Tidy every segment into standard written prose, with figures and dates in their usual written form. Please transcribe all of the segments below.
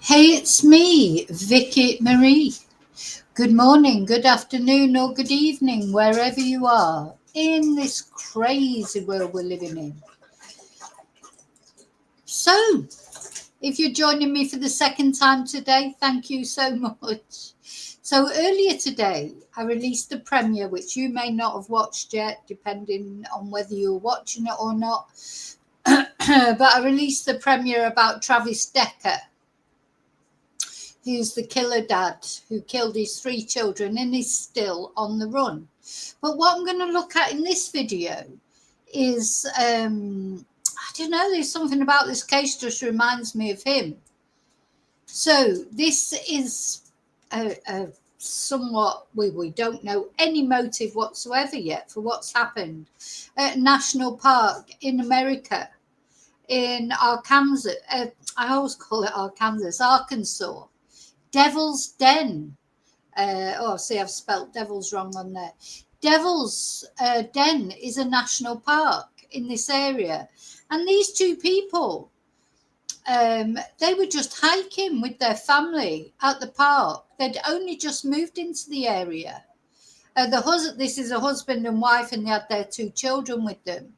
Hey, it's me, Vicky Marie. Good morning, good afternoon, or good evening, wherever you are in this crazy world we're living in. So, if you're joining me for the second time today, thank you so much. So earlier today, I released a premiere, which you may not have watched yet, depending on whether you're watching it or not. But I released the premiere about Travis Decker, who's the killer dad who killed his 3 children and is still on the run. But what I'm going to look at in this video is, I don't know, there's something about this case just reminds me of him. So this is a somewhat, we don't know any motive whatsoever yet for what's happened at a national park in America, in Arkansas. I always call it Arkansas. Devil's Den. See, I've spelt devil's wrong on there. Devil's Den is a national park in this area. And these 2 people, they were just hiking with their family at the park. They'd only just moved into the area. This is a husband and wife, and they had their 2 children with them.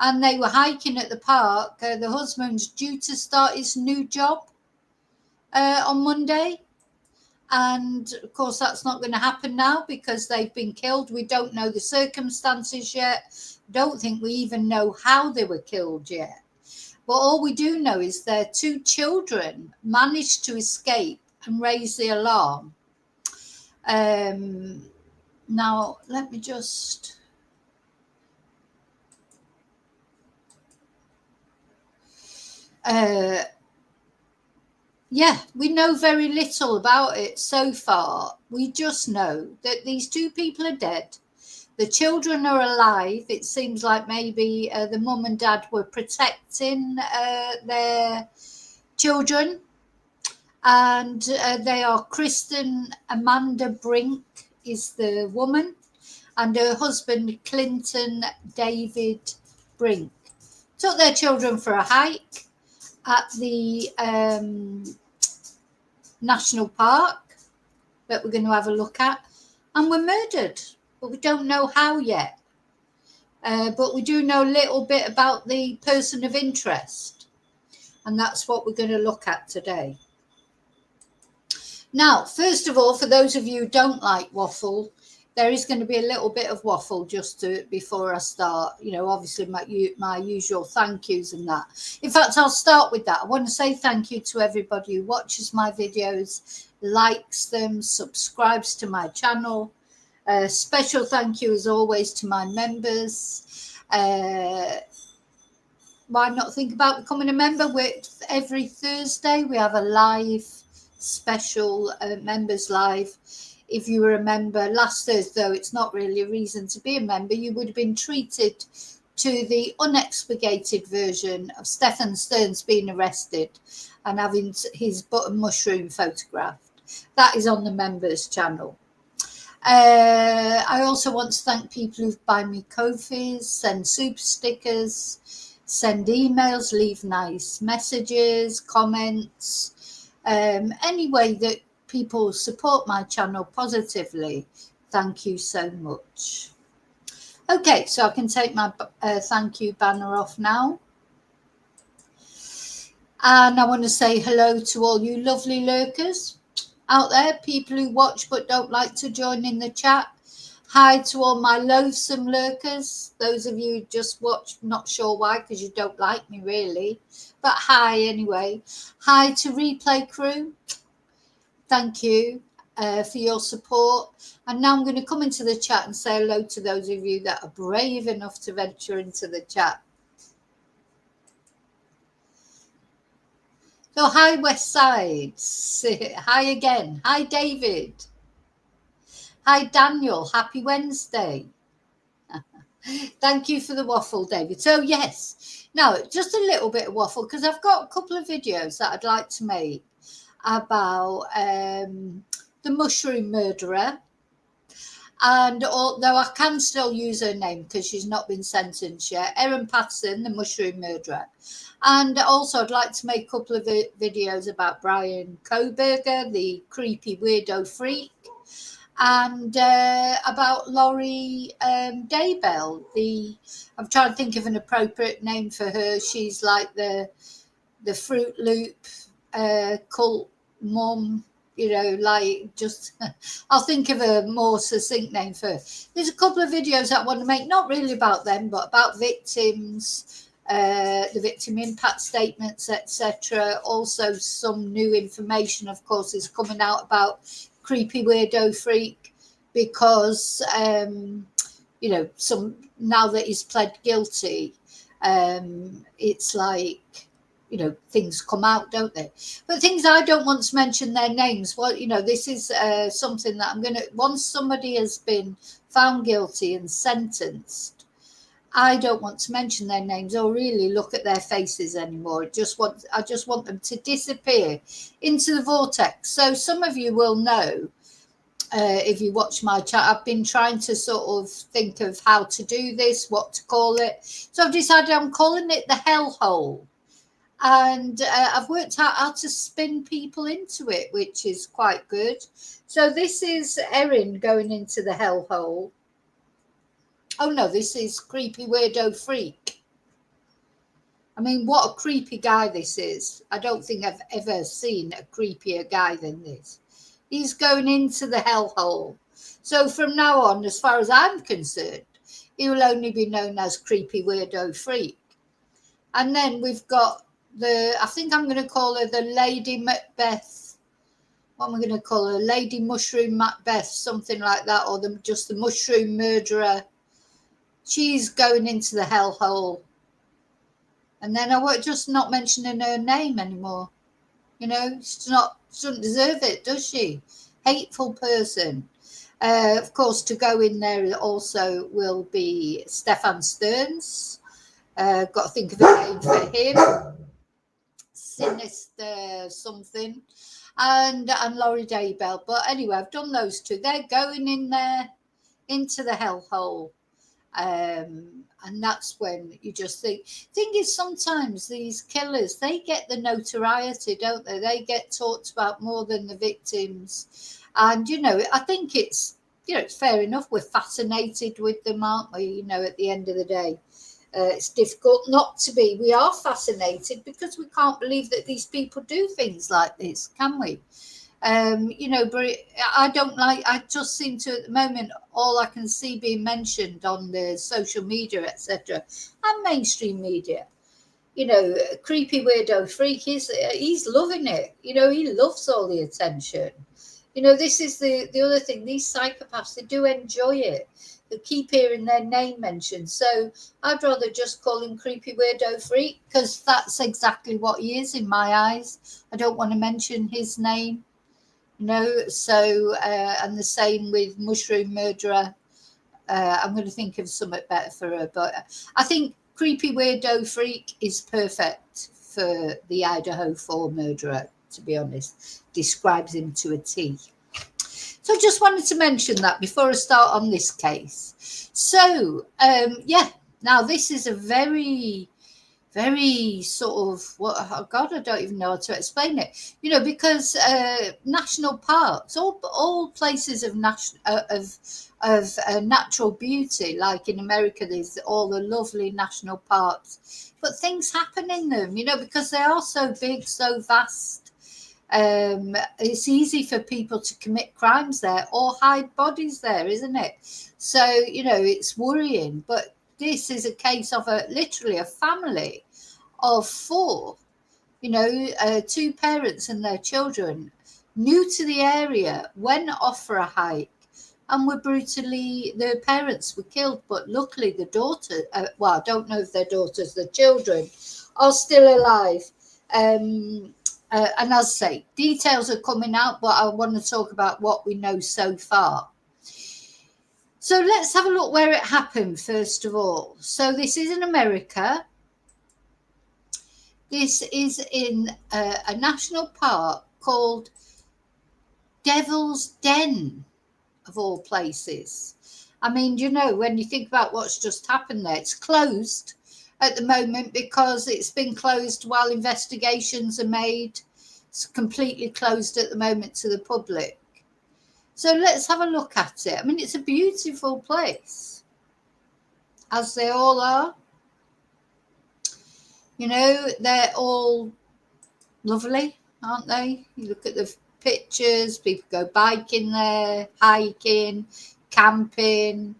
And they were hiking at the park. The husband's due to start his new job on Monday. And of course, that's not going to happen now because they've been killed. We don't know the circumstances yet. Don't think we even know how they were killed yet. But all we do know is their 2 children managed to escape and raise the alarm. Now, let me just... Yeah, we know very little about it so far. We just know that these 2 people are dead. The children are alive. It seems like maybe the mum and dad were protecting their children. And they are Kristen Amanda Brink is the woman, and her husband Clinton David Brink. Took their children for a hike at the national park that we're going to have a look at, and were murdered, but we don't know how yet. But we do know a little bit about the person of interest, and that's what we're going to look at today. Now, first of all, for those of you who don't like waffle, there is going to be a little bit of waffle just before I start. You know, obviously my usual thank yous and that. In fact, I'll start with that. I want to say thank you to everybody who watches my videos, likes them, subscribes to my channel. Special thank you, as always, to my members. Why not think about becoming a member? Every Thursday we have a live special members live. If you were a member last Thursday, though it's not really a reason to be a member, you would have been treated to the unexpurgated version of Stephen Stearns being arrested and having his button mushroom photographed. That is on the members channel. I also want to thank people who buy me Ko-fis, send super stickers, send emails, leave nice messages, comments, any way that people support my channel positively. Thank you so much. Okay, so I can take my thank you banner off now. And I want to say hello to all you lovely lurkers out there, people who watch but don't like to join in the chat. Hi to all my loathsome lurkers. Those of you who just watch, not sure why, because you don't like me really. But hi anyway. Hi to replay crew. Thank you. for your support. And now I'm going to come into the chat and say hello to those of you that are brave enough to venture into the chat. So hi West Side, hi again, hi David, hi Daniel, happy Wednesday. Thank you for the waffle, David. So yes, now just a little bit of waffle because I've got a couple of videos that I'd like to make about the mushroom murderer. And although I can still use her name because she's not been sentenced yet, Erin Patterson, the mushroom murderer. And also I'd like to make a couple of videos about Brian Koberger, the creepy weirdo freak, and about Laurie Daybell. I'm trying to think of an appropriate name for her. She's like the Fruit Loop cult mom, you know, like just I'll think of a more succinct name for her. There's a couple of videos I want to make, not really about them, but about victims, the victim impact statements, etc. Also some new information, of course, is coming out about creepy weirdo freak because you know, now that he's pled guilty, it's like, you know, things come out, don't they? But things I don't want to mention their names. Well, you know, this is something that I'm going to, once somebody has been found guilty and sentenced, I don't want to mention their names or really look at their faces anymore. I just want them to disappear into the vortex. So some of you will know, if you watch my chat, I've been trying to sort of think of how to do this, what to call it. So I've decided I'm calling it the hellhole. And I've worked out how to spin people into it, which is quite good. So this is Erin going into the hellhole. Oh no, this is creepy weirdo freak. I mean, what a creepy guy this is. I don't think I've ever seen a creepier guy than this. He's going into the hellhole. So from now on, as far as I'm concerned, he will only be known as creepy weirdo freak. And then we've got I think I'm going to call her the Lady Macbeth. What am I going to call her? Lady Mushroom Macbeth, something like that, or just the mushroom murderer. She's going into the hellhole. And then I won't just not mentioning her name anymore. You know, she doesn't deserve it, does she? Hateful person. Of course, to go in there also will be Stefan Stearns. Got to think of a name for him. Sinister something, and Laurie Daybell. But anyway, I've done those two. They're going in there into the hellhole, and that's when you just think. Thing is, sometimes these killers, they get the notoriety, don't they? They get talked about more than the victims, and you know, I think it's, you know, it's fair enough. We're fascinated with them, aren't we? You know, at the end of the day. It's difficult not to be. We are fascinated because we can't believe that these people do things like this, can we? You know, but I just seem to, at the moment, all I can see being mentioned on the social media, etc., and mainstream media, you know, creepy weirdo freak, he's loving it. You know, he loves all the attention. You know, this is the other thing. These psychopaths, they do enjoy it. They keep hearing their name mentioned. So I'd rather just call him creepy weirdo freak because that's exactly what he is in my eyes. I don't want to mention his name, you know. So and the same with mushroom murderer. I'm going to think of something better for her, but I think creepy weirdo freak is perfect for the Idaho 4 murderer, to be honest. Describes him to a T. So I just wanted to mention that before I start on this case. So, yeah, now this is a very, very sort of, oh God, I don't even know how to explain it. You know, because national parks, all places of natural beauty, like in America, there's all the lovely national parks. But things happen in them, you know, because they are so big, so vast. It's easy for people to commit crimes there or hide bodies there, isn't it? So, you know, it's worrying. But this is a case of literally a family of 4, you know, 2 parents and their children new to the area, went off for a hike, and their parents were killed. But luckily the daughter, well, I don't know if they're daughters, the children are still alive. And as I say, details are coming out, but I want to talk about what we know so far. So let's have a look where it happened, first of all. So this is in America. This is in a national park called Devil's Den, of all places. I mean, you know, when you think about what's just happened there, it's closed at the moment because it's been closed while investigations are made. It's completely closed at the moment to the public. So let's have a look at it. I mean, it's a beautiful place, as they all are. You know, they're all lovely, aren't they? You look at the pictures, people go biking there, hiking, camping,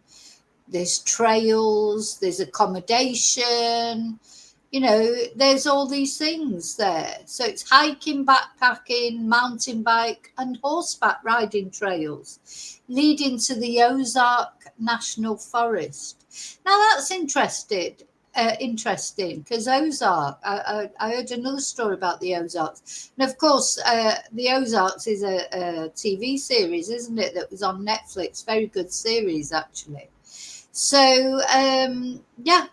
there's trails, there's accommodation, you know, there's all these things there. So it's hiking, backpacking, mountain bike and horseback riding trails leading to the Ozark National Forest. Now that's interesting because Ozark, I heard another story about the Ozarks. And of course, the Ozarks is a TV series, isn't it, that was on Netflix. Very good series, actually. So, yeah.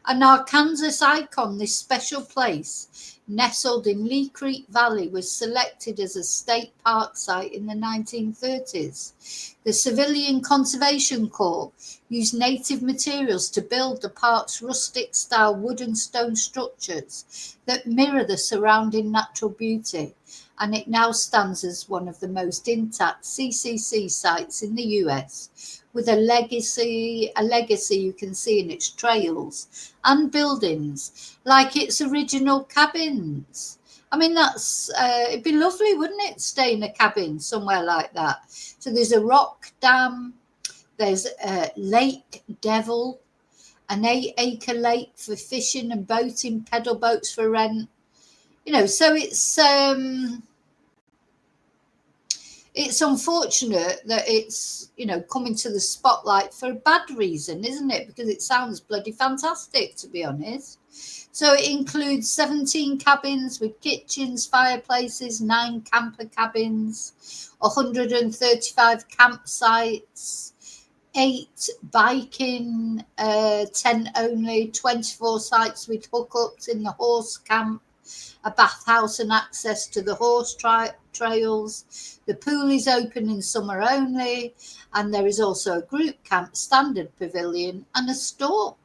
An Arkansas icon, this special place, nestled in Lee Creek Valley, was selected as a state park site in the 1930s. The Civilian Conservation Corps used native materials to build the park's rustic-style wood and stone structures that mirror the surrounding natural beauty, and it now stands as one of the most intact CCC sites in the US, with a legacy you can see in its trails and buildings, like its original cabins. I mean, it'd be lovely, wouldn't it, stay in a cabin somewhere like that? So there's a rock dam, there's a Lake Devil, an 8-acre lake for fishing and boating, pedal boats for rent. You know, so it's unfortunate that it's, you know, coming to the spotlight for a bad reason, isn't it? Because it sounds bloody fantastic, to be honest. So it includes 17 cabins with kitchens, fireplaces, 9 camper cabins, 135 campsites, 8 biking, 10 only, 24 sites with hookups in the horse camp, a bathhouse and access to the horse trails. The pool is open in summer only, and there is also a group camp, standard pavilion and a store.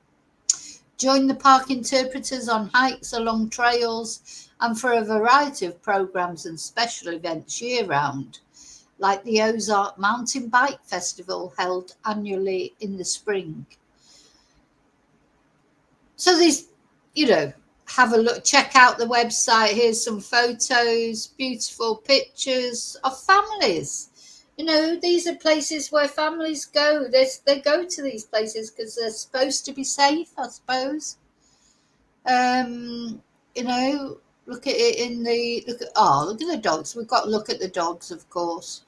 Join the park interpreters on hikes along trails and for a variety of programs and special events year-round, like the Ozark Mountain Bike Festival held annually in the spring. So these, you know, have a look, check out the website. Here's some photos, beautiful pictures of families. You know, these are places where families go. They go to these places because they're supposed to be safe, I suppose. You know, look at it look at the dogs. We've got to look at the dogs, of course.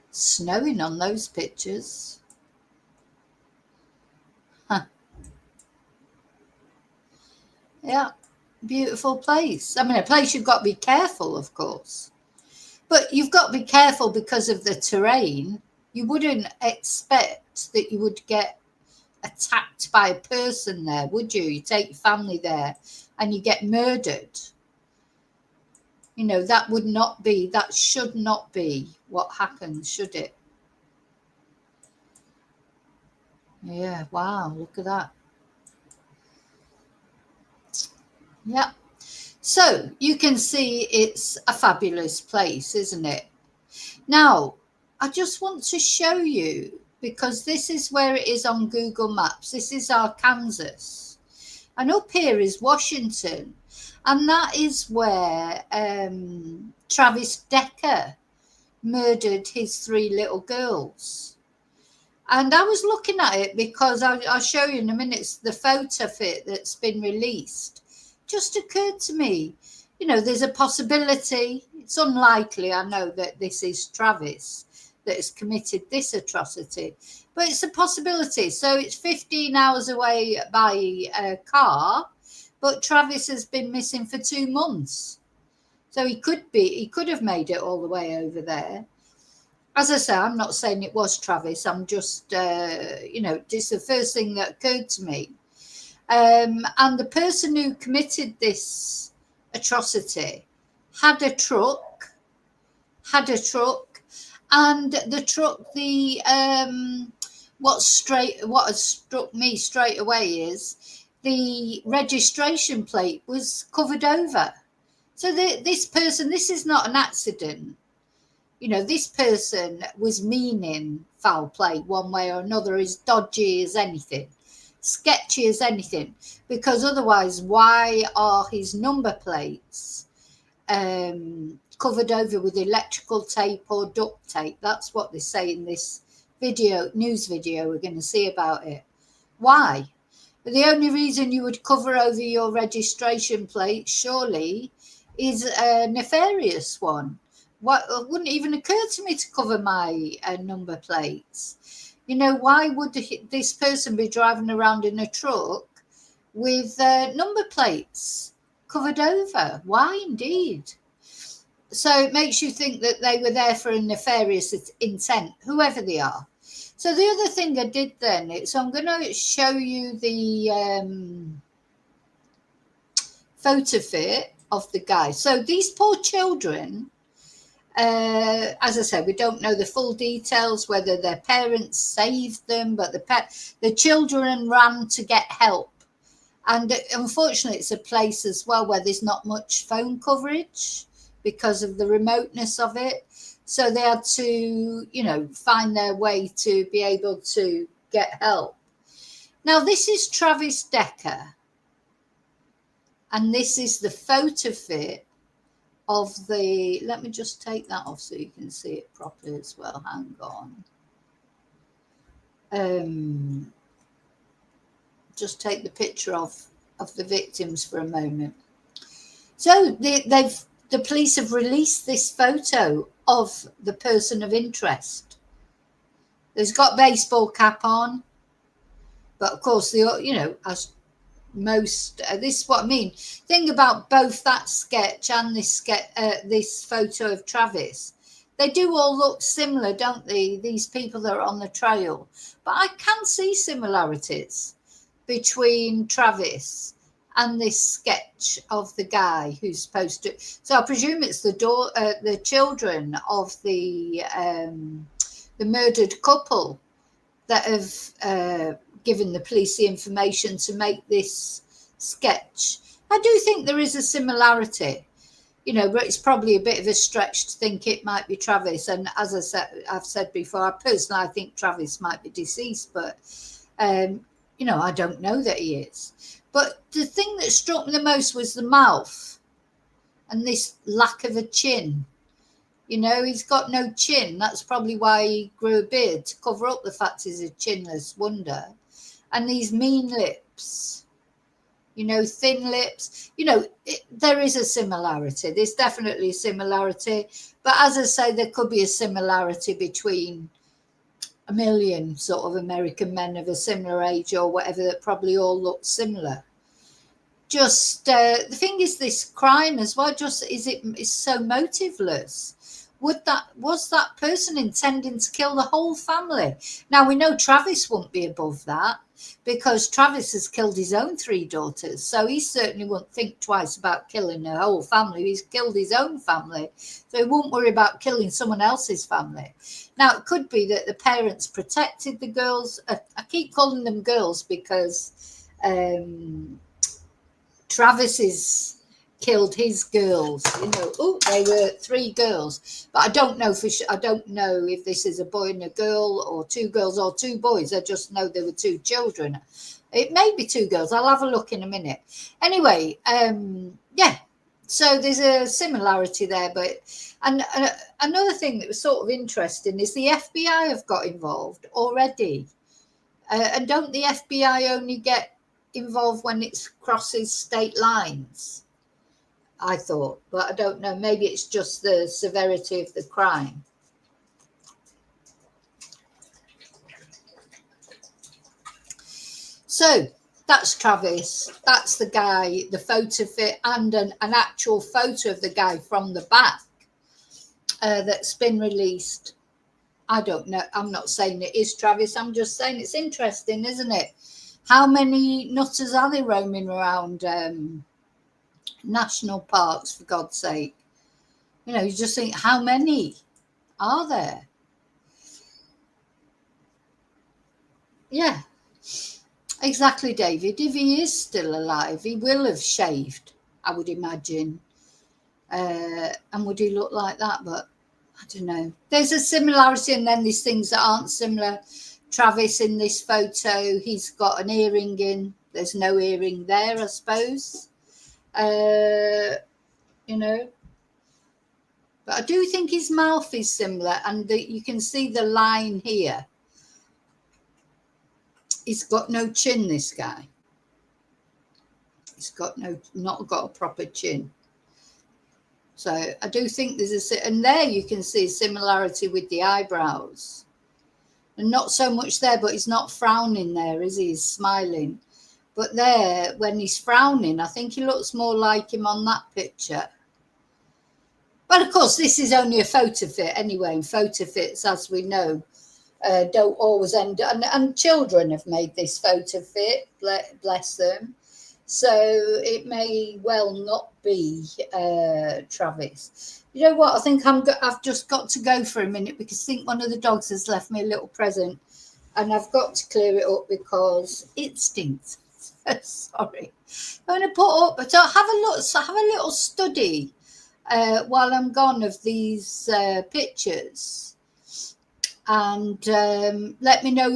Snowing on those pictures. Huh. Yeah, beautiful place. I mean, a place you've got to be careful, of course. But you've got to be careful because of the terrain. You wouldn't expect that you would get attacked by a person there, would you? You take your family there and you get murdered. You know, that should not be what happens, should it? Yeah, wow, look at that. Yeah. So you can see it's a fabulous place, isn't it? Now, I just want to show you, because this is where it is on Google Maps. This is Arkansas. And up here is Washington. And that is where Travis Decker murdered his 3 little girls. And I was looking at it because I'll show you in a minute the photo of it that's been released. Just occurred to me, you know, there's a possibility. It's unlikely, I know, that this is Travis that has committed this atrocity, but it's a possibility. So it's 15 hours away by car, but Travis has been missing for 2 months. So he could have made it all the way over there. As I say, I'm not saying it was Travis. I'm just, you know, just the first thing that occurred to me. And the person who committed this atrocity had a truck, and the truck, what has struck me straight away is the registration plate was covered over. So this person, this is not an accident. You know, this person was meaning foul play one way or another, as dodgy as anything, sketchy as anything, because otherwise why are his number plates covered over with electrical tape or duct tape? That's what they say in this news video we're going to see about it. Why? But the only reason you would cover over your registration plate, surely, is a nefarious one. What, it wouldn't even occur to me to cover my number plates. You know, why would this person be driving around in a truck with number plates covered over? Why indeed? So it makes you think that they were there for a nefarious intent, whoever they are. So the other thing I did then, so I'm going to show you the photo fit of the guy. So these poor children, as I said, we don't know the full details, whether their parents saved them, but the children ran to get help. And unfortunately, it's a place as well where there's not much phone coverage because of the remoteness of it. So they had to, you know, find their way to be able to get help. Now, this is Travis Decker. And this is the photo fit of the, let me just take that off so you can see it properly as well. Hang on. Just take the picture of the victims for a moment. So the police have released this photo of the person of interest. He's got a baseball cap on, but of course, you know, as most, this is what I mean. Thing about both that sketch and this photo of Travis, they do all look similar, don't they? These people that are on the trail, but I can see similarities between Travis and this sketch of the guy who's supposed to. So I presume it's the children of the murdered couple that have given the police the information to make this sketch. I do think there is a similarity, you know, but it's probably a bit of a stretch to think it might be Travis. And as I've said before, I think Travis might be deceased, but you know, I don't know that he is. But the thing that struck me the most was the mouth and this lack of a chin. You know, he's got no chin. That's probably why he grew a beard, to cover up the fact he's a chinless wonder. And these mean lips, you know, thin lips. You know, there is a similarity. There's definitely a similarity. But as I say, there could be a similarity between a million sort of American men of a similar age or whatever that probably all look similar. Just the thing is, this crime as well, just is so motiveless. Was that person intending to kill the whole family? Now we know Travis won't be above that, because Travis has killed his own 3 daughters, so he certainly won't think twice about killing the whole family. He's killed his own family, so he won't worry about killing someone else's family. Now it could be that the parents protected the girls. I keep calling them girls because Travis is killed his girls, you know. Oh, they were 3 girls, but I don't know for sure. I don't know if this is a boy and a girl, or 2 girls or 2 boys. I just know there were 2 children. It may be 2 girls. I'll have a look in a minute. Anyway, yeah. So there's a similarity there, but another thing that was sort of interesting is the FBI have got involved already, and don't the FBI only get involved when it crosses state lines? I thought, but I don't know. Maybe it's just the severity of the crime. So that's Travis. That's the guy, the photo fit, and an actual photo of the guy from the back that's been released. I don't know. I'm not saying it is Travis. I'm just saying it's interesting, isn't it? How many nutters are they roaming around national parks, for God's sake? You know, you just think, how many are there? Yeah, exactly, David. If he is still alive, he will have shaved, I would imagine. And would he look like that? But I don't know. There's a similarity, and then there's things that aren't similar. Travis in this photo, he's got an earring in. There's no earring there, I suppose. You know, but I do think his mouth is similar, and you can see the line here. He's got no chin, this guy. He's got not got a proper chin. So I do think there's and there you can see a similarity with the eyebrows. And not so much there, but he's not frowning there, is he? He's smiling. But there, when he's frowning, I think he looks more like him on that picture. But of course, this is only a photo fit anyway, and photo fits, as we know, don't always end. And children have made this photo fit, bless them. So it may well not be Travis. You know what? I think I've just got to go for a minute, because I think one of the dogs has left me a little present, and I've got to clear it up because it stinks. Sorry. I'm going to put up, but I'll have a look. So have a little study while I'm gone of these pictures, and let me know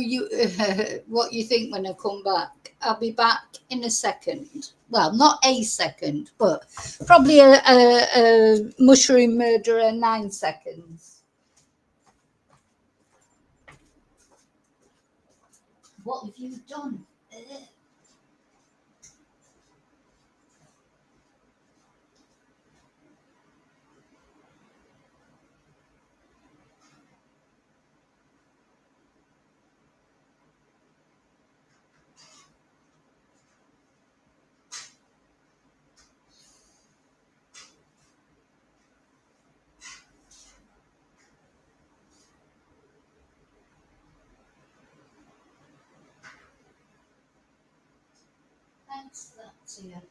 what you think when I come back. I'll be back in a second. Well, not a second, but probably a mushroom murderer 9 seconds. What have you done? Thanks for that, Tia.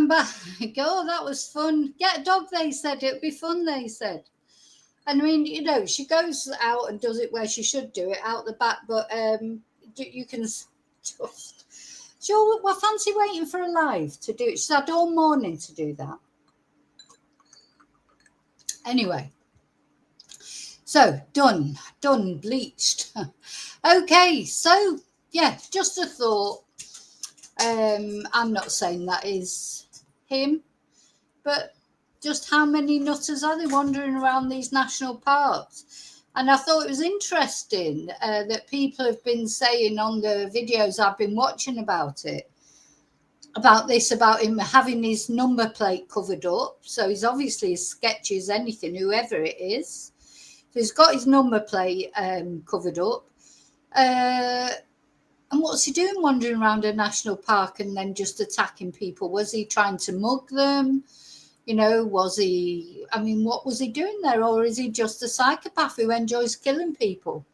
ran back. Oh, that was fun. Get a dog, they said. It'd be fun, they said. And I mean, you know, she goes out and does it where she should do it, out the back. But you can just... Sure, well, fancy waiting for a live to do it. She's had all morning to do that. Anyway. So, done, bleached. Okay, so, yeah, just a thought. I'm not saying that is him, but just how many nutters are they wandering around these national parks? And I thought it was interesting that people have been saying on the videos I've been watching about it, about him having his number plate covered up. So he's obviously as sketchy as anything, whoever it is. So he's got his number plate covered up. And what's he doing wandering around a national park and then just attacking people? Was he trying to mug them? You know, was he... I mean, what was he doing there? Or is he just a psychopath who enjoys killing people?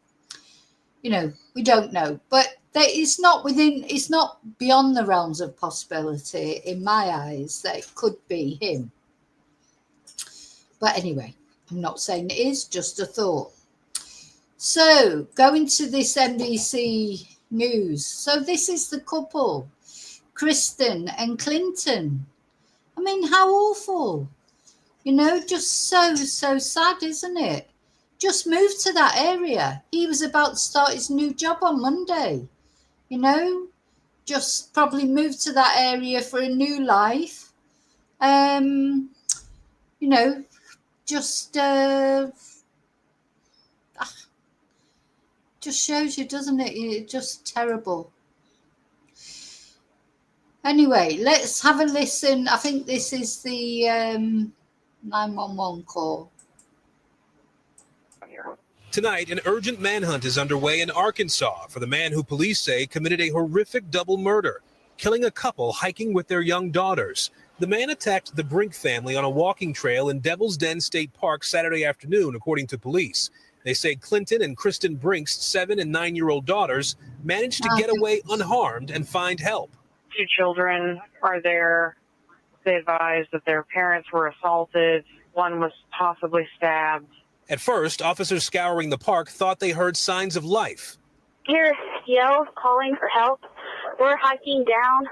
You know, we don't know. But it's not beyond the realms of possibility, in my eyes, that it could be him. But anyway, I'm not saying it is, just a thought. So, going to this NBC news. So this is the couple, Kristen and Clinton. I mean, how awful. You know, just so sad, isn't it? Just moved to that area. He was about to start his new job on Monday. You know, just probably moved to that area for a new life. You know, just shows you, doesn't it? It's just terrible. Anyway, let's have a listen. I think this is the 911 call. Tonight, an urgent manhunt is underway in Arkansas for the man who police say committed a horrific double murder, killing a couple hiking with their young daughters. The man attacked the Brink family on a walking trail in Devil's Den State Park Saturday afternoon, according to police. They say Clinton and Kristen Brink's 7- and 9-year-old daughters managed to get away unharmed and find help. 2 children are there. They advised that their parents were assaulted. One was possibly stabbed. At first, officers scouring the park thought they heard signs of life. Hear yells calling for help. We're hiking down.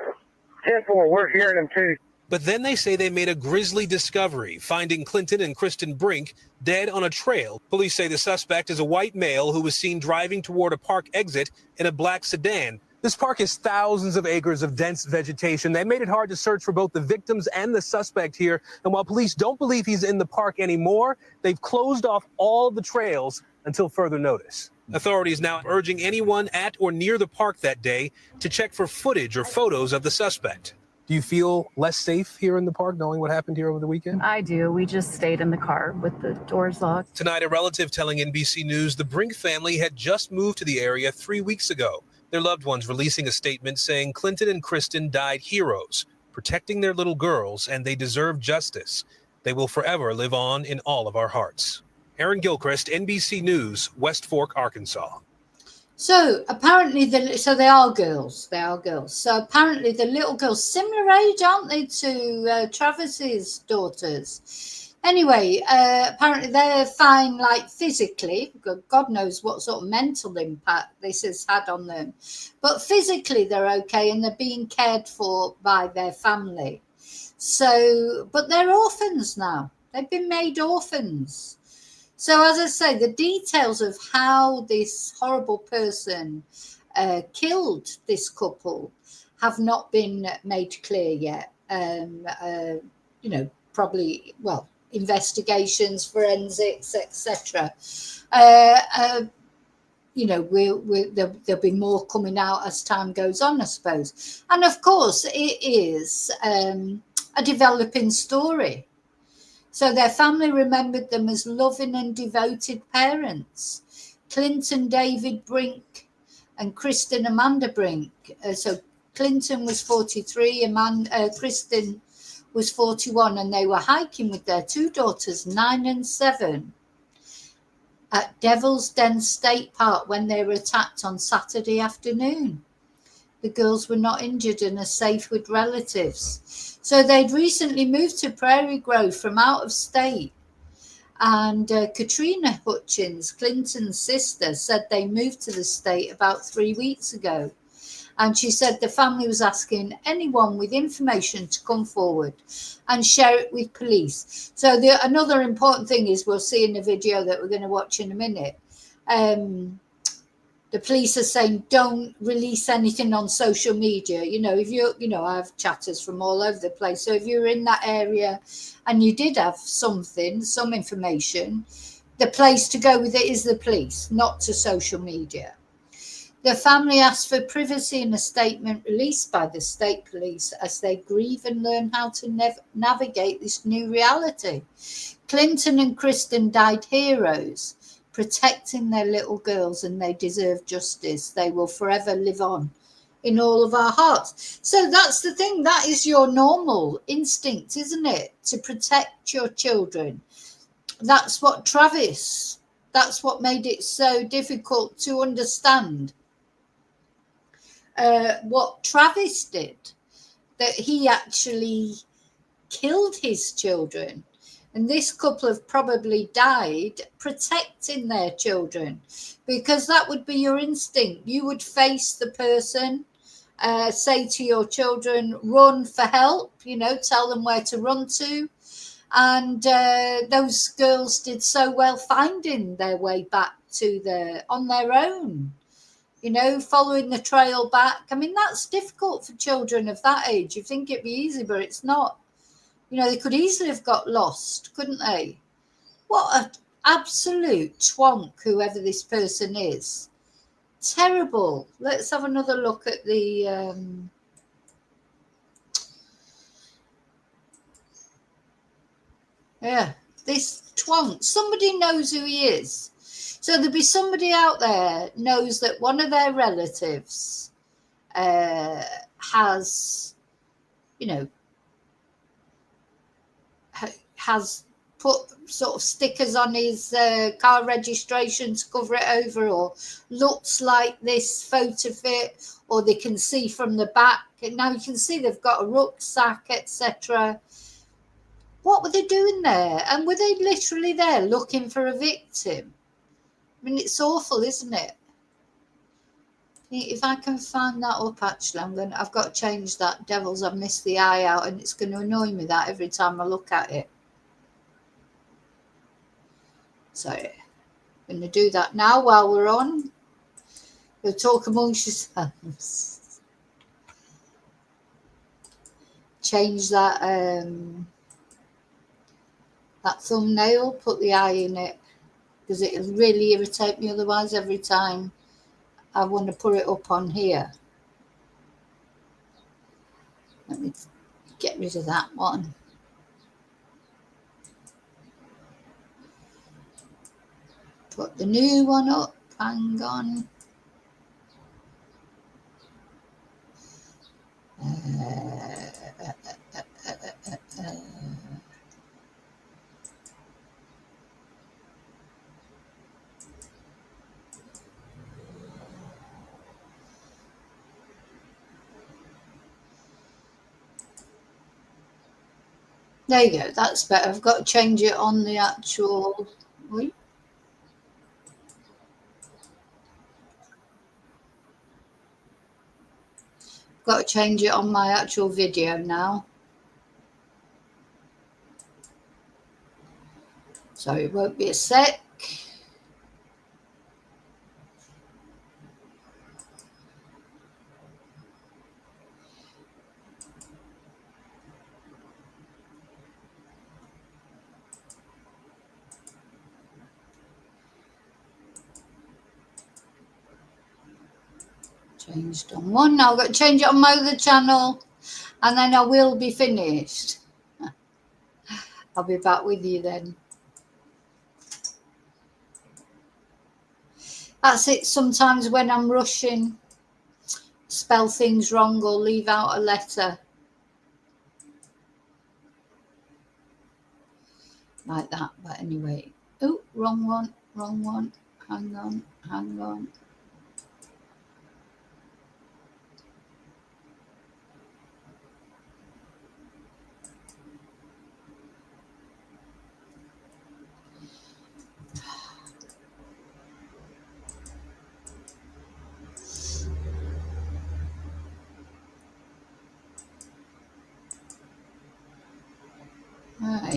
10-4, we're hearing them too. But then they say they made a grisly discovery, finding Clinton and Kristen Brink dead on a trail. Police say the suspect is a white male who was seen driving toward a park exit in a black sedan. This park has thousands of acres of dense vegetation. They made it hard to search for both the victims and the suspect here. And while police don't believe he's in the park anymore, they've closed off all the trails until further notice. Authorities now urging anyone at or near the park that day to check for footage or photos of the suspect. Do you feel less safe here in the park knowing what happened here over the weekend? I do. We just stayed in the car with the doors locked. Tonight, a relative telling NBC News the Brink family had just moved to the area 3 weeks ago. Their loved ones releasing a statement saying Clinton and Kristen died heroes, protecting their little girls, and they deserve justice. They will forever live on in all of our hearts. Aaron Gilchrist, NBC News, West Fork, Arkansas. So apparently, they are girls. They are girls. So apparently, the little girls, similar age, aren't they, to Travis's daughters? Anyway, apparently they're fine, like physically. God knows what sort of mental impact this has had on them. But physically, they're okay, and they're being cared for by their family. So, but they're orphans now. They've been made orphans. So, as I say, the details of how this horrible person killed this couple have not been made clear yet. You know, probably, well, investigations, forensics, etc. You know, there'll be more coming out as time goes on, I suppose. And of course, it is a developing story. So their family remembered them as loving and devoted parents. Clinton David Brink and Kristen Amanda Brink. So Clinton was 43, Kristen was 41, and they were hiking with their 2 daughters, 9 and 7, at Devil's Den State Park when they were attacked on Saturday afternoon. The girls were not injured and are safe with relatives. So they'd recently moved to Prairie Grove from out of state. And Katrina Hutchins, Clinton's sister, said they moved to the state about 3 weeks ago. And she said the family was asking anyone with information to come forward and share it with police. So another important thing is, we'll see in the video that we're going to watch in a minute, the police are saying don't release anything on social media. You know, if I have chatters from all over the place. So if you're in that area and you did have some information, the place to go with it is the police, not to social media. The family asked for privacy in a statement released by the state police as they grieve and learn how to navigate this new reality. Clinton and Kristen died heroes, protecting their little girls, and they deserve justice. They will forever live on in all of our hearts. So that's the thing. That is your normal instinct, isn't it? To protect your children. That's what made it so difficult to understand. What Travis did, that he actually killed his children, and this couple have probably died protecting their children, because that would be your instinct. You would face the person, say to your children, run for help, tell them where to run to. And those girls did so well finding their way back on their own. Following the trail back. I mean, that's difficult for children of that age. You think it'd be easy, but it's not. They could easily have got lost, couldn't they? What an absolute twonk, whoever this person is. Terrible. Let's have another look at the... this twonk. Somebody knows who he is. So there'll be somebody out there knows that one of their relatives has put sort of stickers on his car registration to cover it over, or looks like this photo fit, or they can see from the back. And now you can see they've got a rucksack, etc. What were they doing there? And were they literally there looking for a victim? I mean, it's awful, isn't it? If I can find that up, actually, I've got to change that. Devils, I've missed the eye out, and it's going to annoy me that every time I look at it. So I'm going to do that now while we're on. You'll talk amongst yourselves. Change that that thumbnail, put the eye in it, because it'll really irritate me otherwise every time I want to put it up on here. Let me get rid of that one. Put the new one up. Hang on. There you go. That's better. I've got to change it on the actual... Wait. Got to change it on my actual video now. So it won't be a sec. Changed on one. Now I've got to change it on my other channel, and then I will be finished. I'll be back with you then. That's it. Sometimes when I'm rushing, spell things wrong or leave out a letter. Like that. But anyway. Oh, wrong one. Wrong one. Hang on. Hang on.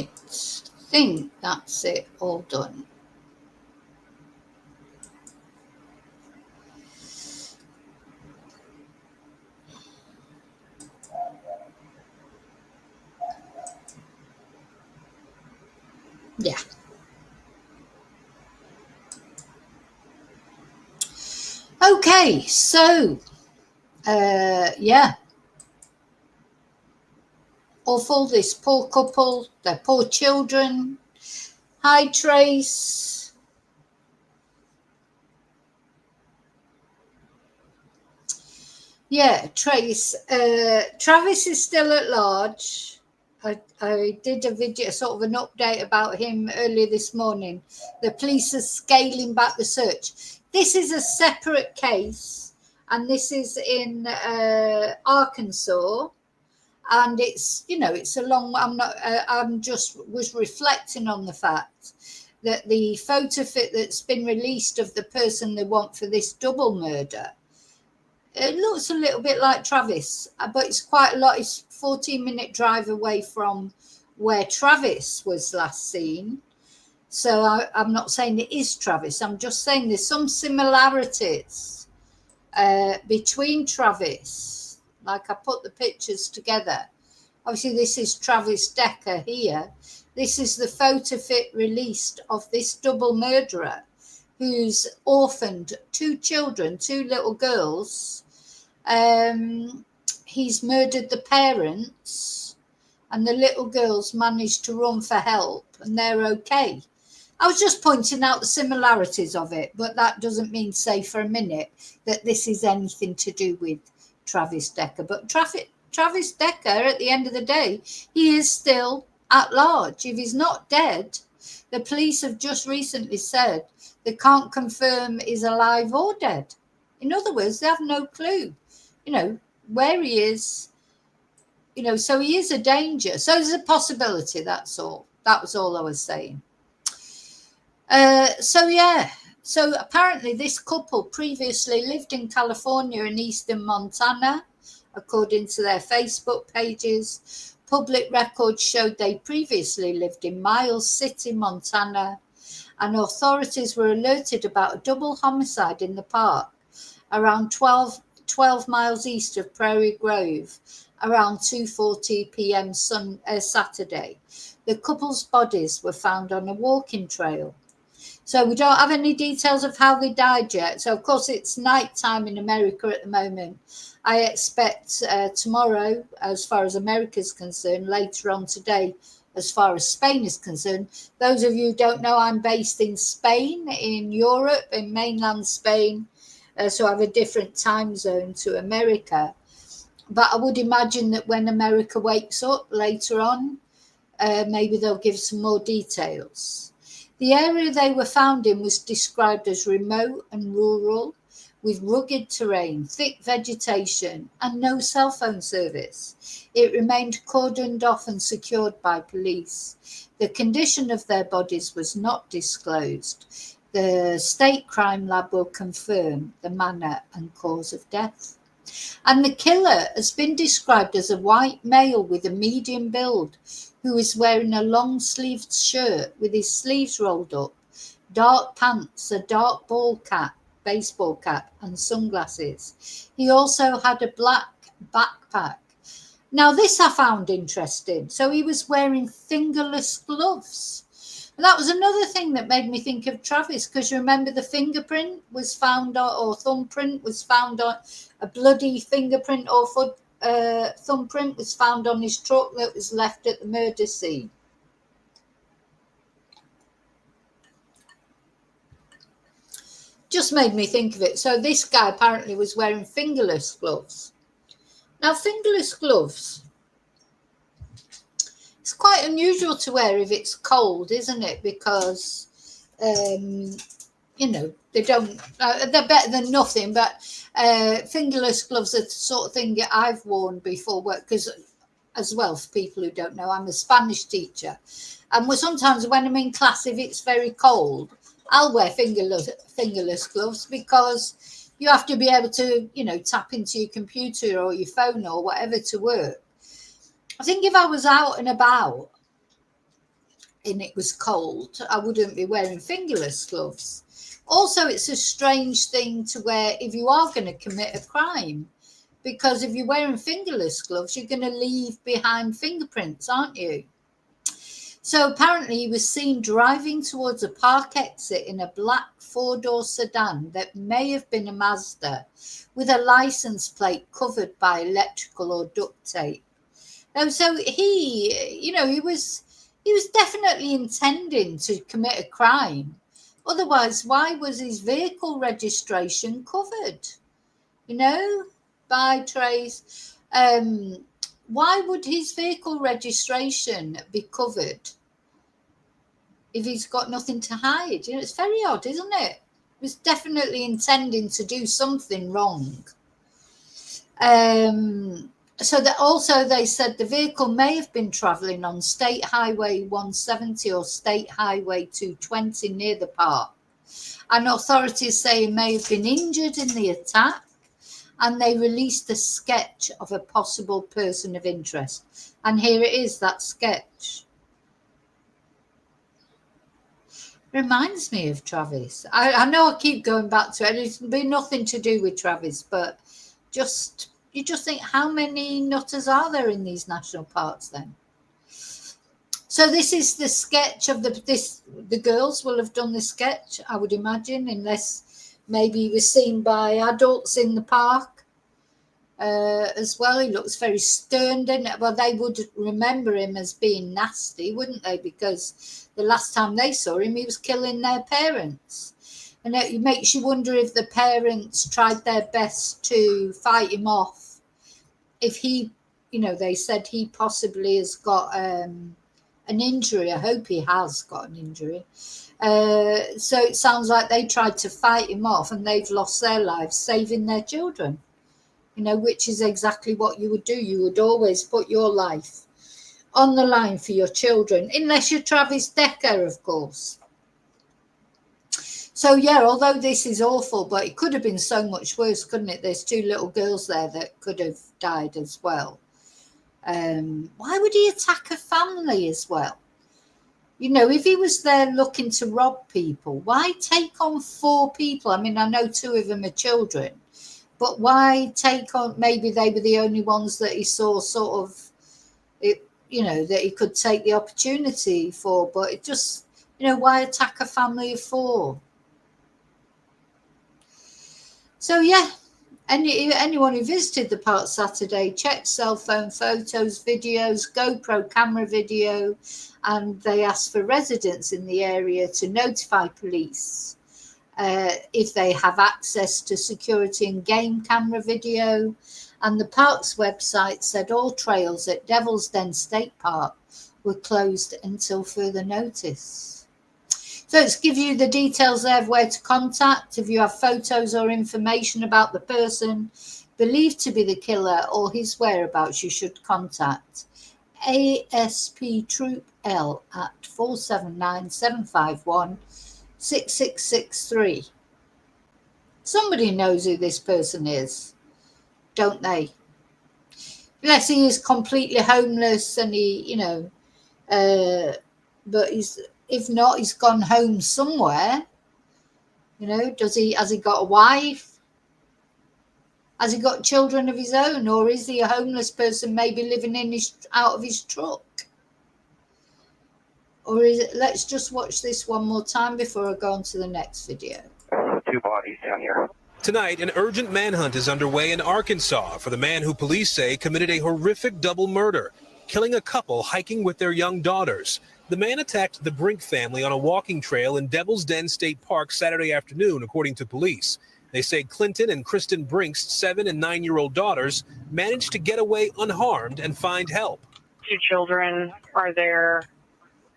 Right, I think that's it, all done. Yeah. Okay, so, yeah. Awful, this poor couple, their poor children. Hi, Trace. Yeah, Trace. Travis is still at large. I did a video, sort of an update about him earlier this morning. The police are scaling back the search. This is a separate case, and this is in Arkansas. And it's, you know, it's a long, I'm just was reflecting on the fact that the photo fit that's been released of the person they want for this double murder, it looks a little bit like Travis, but it's quite a lot. It's 14-minute drive away from where Travis was last seen. So I'm not saying it is Travis. I'm just saying there's some similarities between Travis. Like I put the pictures together. Obviously, this is Travis Decker here. This is the photo fit released of this double murderer who's orphaned 2 children, 2 little girls. He's murdered the parents, and the little girls managed to run for help, and they're okay. I was just pointing out the similarities of it, but that doesn't mean to say for a minute that this is anything to do with Travis Decker. But Travis Decker, at the end of the day, he is still at large. If he's not dead, the police have just recently said they can't confirm he's alive or dead. In other words, they have no clue, you know, where he is, you know, so he is a danger. So there's a possibility, that's all. That was all I was saying. So, yeah. So apparently this couple previously lived in California and eastern Montana, according to their Facebook pages. Public records showed they previously lived in Miles City, Montana, and authorities were alerted about a double homicide in the park around 12 miles east of Prairie Grove around 2:40 p.m. Saturday. The couple's bodies were found on a walking trail. So we don't have any details of how they died yet. So, of course, it's nighttime in America at the moment. I expect tomorrow, as far as America is concerned, later on today, as far as Spain is concerned. Those of you who don't know, I'm based in Spain, in Europe, in mainland Spain. So I have a different time zone to America. But I would imagine that when America wakes up later on, maybe they'll give some more details. The area they were found in was described as remote and rural, with rugged terrain, thick vegetation, and no cell phone service. It remained cordoned off and secured by police. The condition of their bodies was not disclosed. The state crime lab will confirm the manner and cause of death. And the killer has been described as a white male with a medium build who is wearing a long-sleeved shirt with his sleeves rolled up, dark pants, a dark baseball cap, and sunglasses. He also had a black backpack. Now, this I found interesting. So he was wearing fingerless gloves. And that was another thing that made me think of Travis, because you remember the fingerprint was found on, or thumbprint was found on, a bloody fingerprint or thumbprint was found on his truck that was left at the murder scene. Just made me think of it. So this guy apparently was wearing fingerless gloves. Now, fingerless gloves, it's quite unusual to wear if it's cold, isn't it? Because, you know, they don't, they're better than nothing, but fingerless gloves are the sort of thing that I've worn before work, because as well, for people who don't know, I'm a Spanish teacher. And sometimes when I'm in class, if it's very cold, I'll wear fingerless gloves, because you have to be able to, you know, tap into your computer or your phone or whatever to work. I think if I was out and about, and it was cold, I wouldn't be wearing fingerless gloves. Also, it's a strange thing to wear if you are going to commit a crime, because if you're wearing fingerless gloves, you're going to leave behind fingerprints, aren't you? So apparently he was seen driving towards a park exit in a black four-door sedan that may have been a Mazda, with a license plate covered by electrical or duct tape. So he, he was definitely intending to commit a crime. Otherwise, why was his vehicle registration covered? By trace. Why would his vehicle registration be covered if he's got nothing to hide? It's very odd, isn't it? He was definitely intending to do something wrong. So that also they said the vehicle may have been travelling on State Highway 170 or State Highway 220 near the park. And authorities say he may have been injured in the attack, and they released a sketch of a possible person of interest. And here it is, that sketch. Reminds me of Travis. I know I keep going back to it. It's been nothing to do with Travis, but you just think, how many nutters are there in these national parks then? So this is the sketch of the girls will have done the sketch, I would imagine, unless maybe he was seen by adults in the park as well. He looks very stern, doesn't it? Well, they would remember him as being nasty, wouldn't they? Because the last time they saw him, he was killing their parents. And it makes you wonder if the parents tried their best to fight him off. If he, they said he possibly has got an injury. I hope he has got an injury. So it sounds like they tried to fight him off and they've lost their lives saving their children, which is exactly what you would do. You would always put your life on the line for your children, unless you're Travis Decker, of course. So, yeah, although this is awful, but it could have been so much worse, couldn't it? There's two little girls there that could have died as well. Why would he attack a family as well? If he was there looking to rob people, why take on 4 people? I mean, I know 2 of them are children, but why take on, maybe they were the only ones that he saw sort of, that he could take the opportunity for, but it just, why attack a family of 4? So, yeah, anyone who visited the park Saturday, checked cell phone photos, videos, GoPro camera video, and they asked for residents in the area to notify police if they have access to security and game camera video. And the park's website said all trails at Devil's Den State Park were closed until further notice. So it gives you the details there of where to contact. If you have photos or information about the person believed to be the killer or his whereabouts, you should contact ASP Troop L at 479-751-6663. Somebody knows who this person is, don't they? Unless he is completely homeless and he, but if not, he's gone home somewhere. Has he got a wife? Has he got children of his own? Or is he a homeless person maybe living out of his truck? Or is it, let's just watch this one more time before I go on to the next video. 2 bodies down here. Tonight, an urgent manhunt is underway in Arkansas for the man who police say committed a horrific double murder, killing a couple hiking with their young daughters. The man attacked the Brink family on a walking trail in Devil's Den State Park Saturday afternoon, according to police. They say Clinton and Kristen Brink's 7- and 9-year-old daughters managed to get away unharmed and find help. 2 children are there.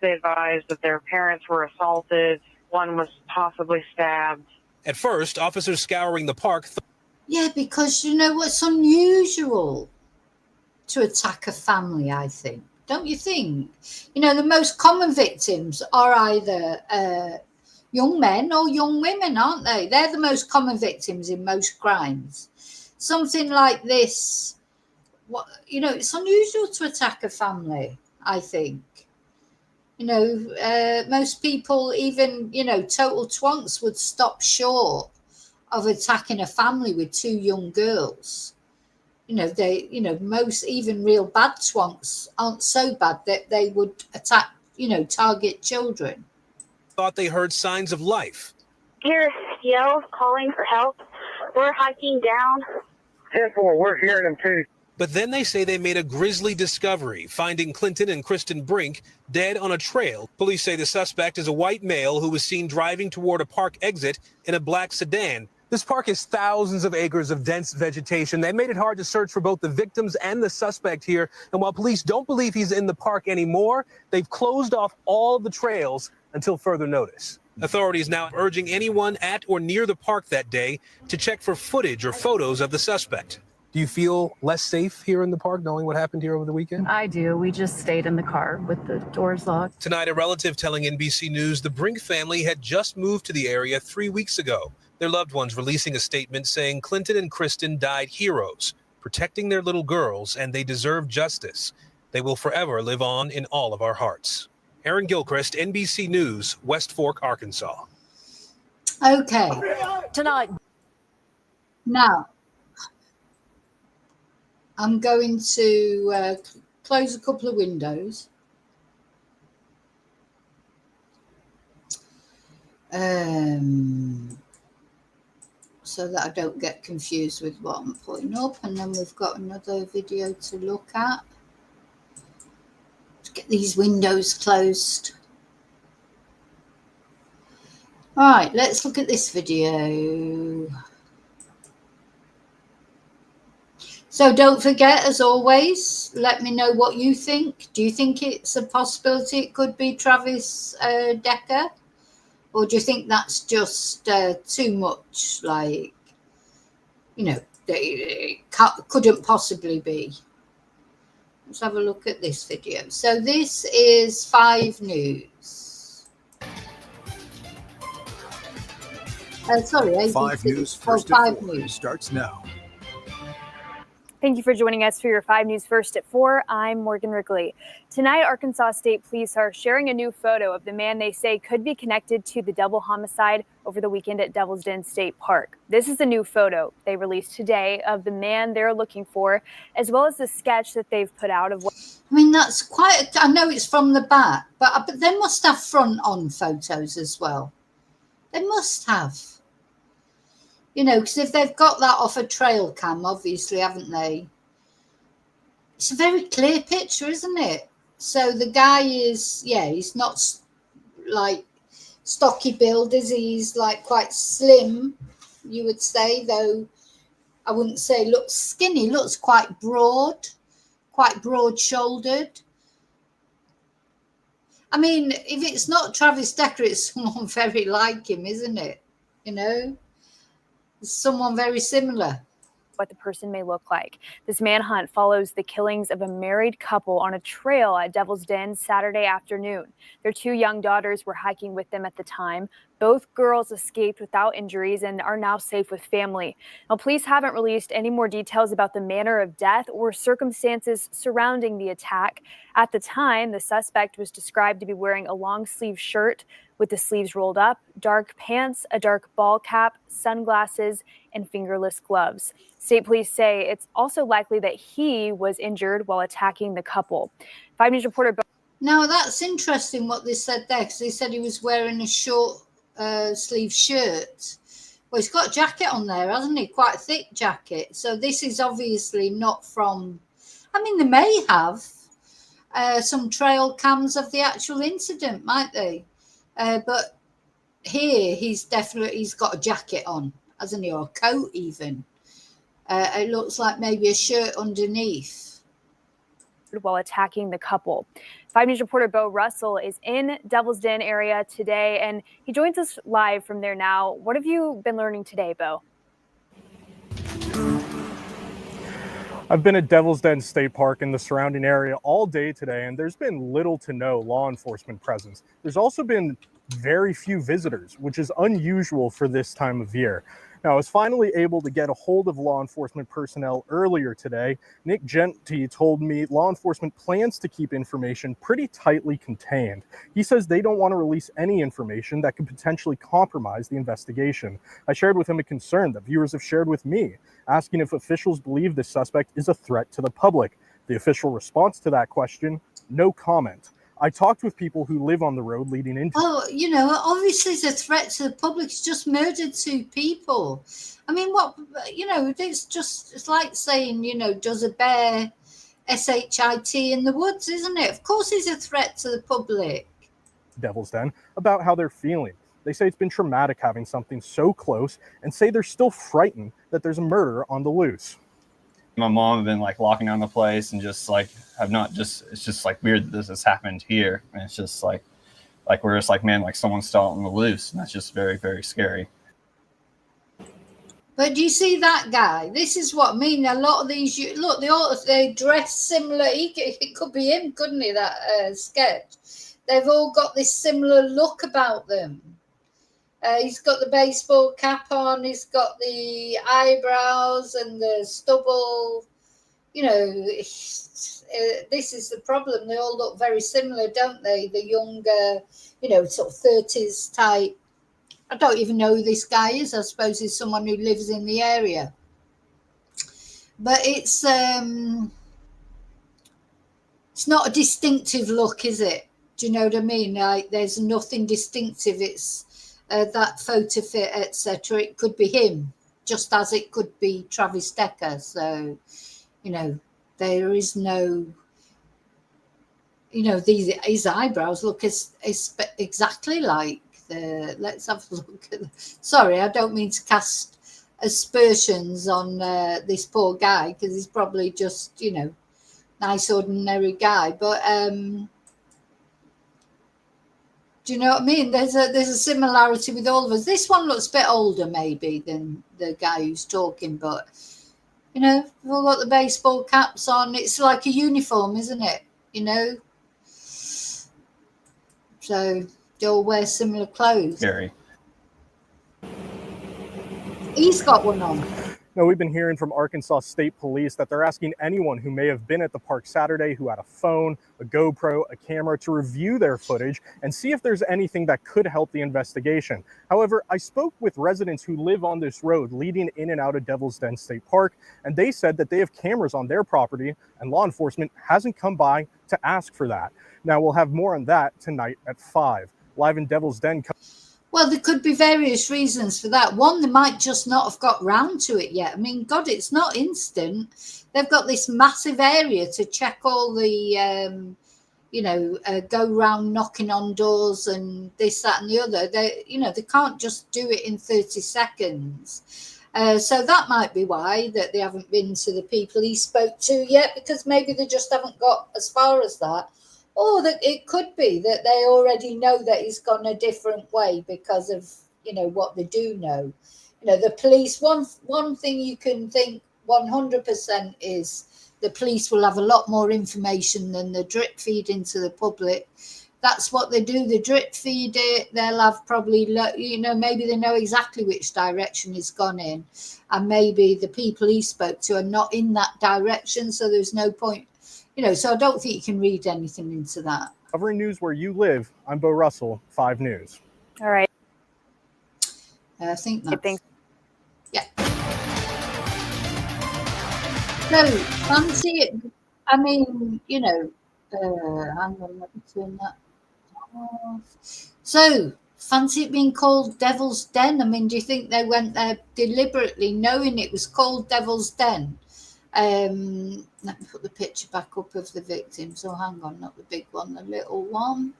They advised that their parents were assaulted. One was possibly stabbed. At first, officers scouring the park. Yeah, because what's unusual to attack a family, I think. Don't you think? The most common victims are either young men or young women, aren't they? They're the most common victims in most crimes. Something like this, it's unusual to attack a family, I think. You know, most people, even, you know, total twonks would stop short of attacking a family with two young girls. You know, most even real bad twonks aren't so bad that they would attack, you know, target children. Thought they heard signs of life. Hear yells calling for help. We're hiking down. 10-4, we're hearing them too. But then they say they made a grisly discovery, finding Clinton and Kristen Brink dead on a trail. Police say the suspect is a white male who was seen driving toward a park exit in a black sedan. This park has thousands of acres of dense vegetation. That made it hard to search for both the victims and the suspect here. And while police don't believe he's in the park anymore, they've closed off all the trails until further notice. Authorities now urging anyone at or near the park that day to check for footage or photos of the suspect. Do you feel less safe here in the park knowing what happened here over the weekend? I do. We just stayed in the car with the doors locked. Tonight, a relative telling NBC News the Brink family had just moved to the area 3 weeks ago. Their loved ones releasing a statement saying Clinton and Kristen died heroes, protecting their little girls, and they deserve justice. They will forever live on in all of our hearts. Aaron Gilchrist, NBC News, West Fork, Arkansas. Okay. Tonight. Now, I'm going to close a couple of windows. So that I don't get confused with what I'm putting up. And then we've got another video to look at. Let's get these windows closed. All right, let's look at this video. So don't forget, as always, let me know what you think. Do you think it's a possibility it could be Travis Decker? Or do you think that's just too much? Like, you know, it couldn't possibly be. Let's have a look at this video. So this is 5 News. Sorry, ABC. 5 News First at 4 starts now. Thank you for joining us for your 5 News First at 4. I'm Morgan Wrigley. Tonight, Arkansas State Police are sharing a new photo of the man they say could be connected to the double homicide over the weekend at Devil's Den State Park. This is a new photo they released today of the man they're looking for, as well as the sketch that they've put out of what... I mean, that's quite... I know it's from the back, but they must have front-on photos as well. They must have. You know, because if they've got that off a trail cam, obviously, haven't they? It's a very clear picture, isn't it? So the guy is, yeah, he's not like stocky build, is he? He's like quite slim, you would say, though I wouldn't say looks skinny, looks quite broad-shouldered. I mean, if it's not Travis Decker, it's someone very like him, isn't it? You know? Someone very similar. What the person may look like. This manhunt follows the killings of a married couple on a trail at Devil's Den Saturday afternoon. Their 2 young daughters were hiking with them at the time. Both girls escaped without injuries and are now safe with family. Now, police haven't released any more details about the manner of death or circumstances surrounding the attack. At the time, the suspect was described to be wearing a long-sleeve shirt with the sleeves rolled up, dark pants, a dark ball cap, sunglasses, and fingerless gloves. State police say it's also likely that he was injured while attacking the couple. 5 News reporter... Now, that's interesting what they said there, because they said he was wearing a short sleeve shirt. Well, he's got a jacket on there, hasn't he? Quite a thick jacket. So this is obviously not from... I mean, they may have some trail cams of the actual incident, might they? But here he's got a jacket on, hasn't he, or a coat even. It looks like maybe a shirt underneath. While attacking the couple. 5 News reporter Bo Russell is in Devil's Den area today, and he joins us live from there now. What have you been learning today, Bo? I've been at Devil's Den State Park in the surrounding area all day today, and there's been little to no law enforcement presence. There's also been very few visitors, which is unusual for this time of year. Now, I was finally able to get a hold of law enforcement personnel earlier today. Nick Genty told me law enforcement plans to keep information pretty tightly contained. He says they don't want to release any information that could potentially compromise the investigation. I shared with him a concern that viewers have shared with me, asking if officials believe this suspect is a threat to the public. The official response to that question, no comment. I talked with people who live on the road leading into... Oh, you know, obviously it's a threat to the public. It's just murdered 2 people. I mean, what, you know, it's like saying, you know, does a bear SHIT in the woods, isn't it? Of course it's a threat to the public. Devil's Den about how they're feeling. They say it's been traumatic having something so close and say they're still frightened that there's a murder on the loose. My mom have been like locking down the place and just like it's just like weird that this has happened here. And it's just like we're just like, man, like someone's still on the loose. And that's just very, very scary. But do you see that guy? This is what I mean. A lot of these, look, they dress similar. It could be him, couldn't he, that sketch? They've all got this similar look about them. He's got the baseball cap on. He's got the eyebrows and the stubble. You know, this is the problem. They all look very similar, don't they? The younger, you know, sort of 30s type. I don't even know who this guy is. I suppose he's someone who lives in the area. But it's not a distinctive look, is it? Do you know what I mean? Like, there's nothing distinctive. It's that photo fit, etc. It could be him, just as it could be Travis Decker. So, you know, there is no, you know, his eyebrows look exactly like the. Let's have a look at. Sorry, I don't mean to cast aspersions on this poor guy, because he's probably just, you know, nice ordinary guy, but do you know what I mean? There's a similarity with all of us. This one looks a bit older maybe than the guy who's talking, but you know, we've all got the baseball caps on. It's like a uniform, isn't it? You know, so they all wear similar clothes. Scary. He's got one on. Now, we've been hearing from Arkansas State Police that they're asking anyone who may have been at the park Saturday who had a phone, a GoPro, a camera to review their footage and see if there's anything that could help the investigation. However, I spoke with residents who live on this road leading in and out of Devil's Den State Park, and they said that they have cameras on their property and law enforcement hasn't come by to ask for that. Now, we'll have more on that tonight at 5. Live in Devil's Den. Well, there could be various reasons for that. One, they might just not have got round to it yet. I mean, God, it's not instant. They've got this massive area to check all the, you know, go round knocking on doors and this, that and the other. They, you know, they can't just do it in 30 seconds. So that might be why that they haven't been to the people he spoke to yet, because maybe they just haven't got as far as that. Or that it could be that they already know that he's gone a different way because of, you know, what they do know. You know, the police, one thing you can think 100% is the police will have a lot more information than the drip feed into the public. That's what they do. They drip feed it. They'll have probably, you know, maybe they know exactly which direction he's gone in. And maybe the people he spoke to are not in that direction. So there's no point. You know, so I don't think you can read anything into that. Covering news where you live, I'm Bo Russell, 5 News. All right. I think that's... Thanks. Yeah. So, fancy it. I mean, you know, hang on, let me turn that off. So, fancy it being called Devil's Den? I mean, do you think they went there deliberately knowing it was called Devil's Den? Let me put the picture back up of the victim. So hang on, not the big one, the little one.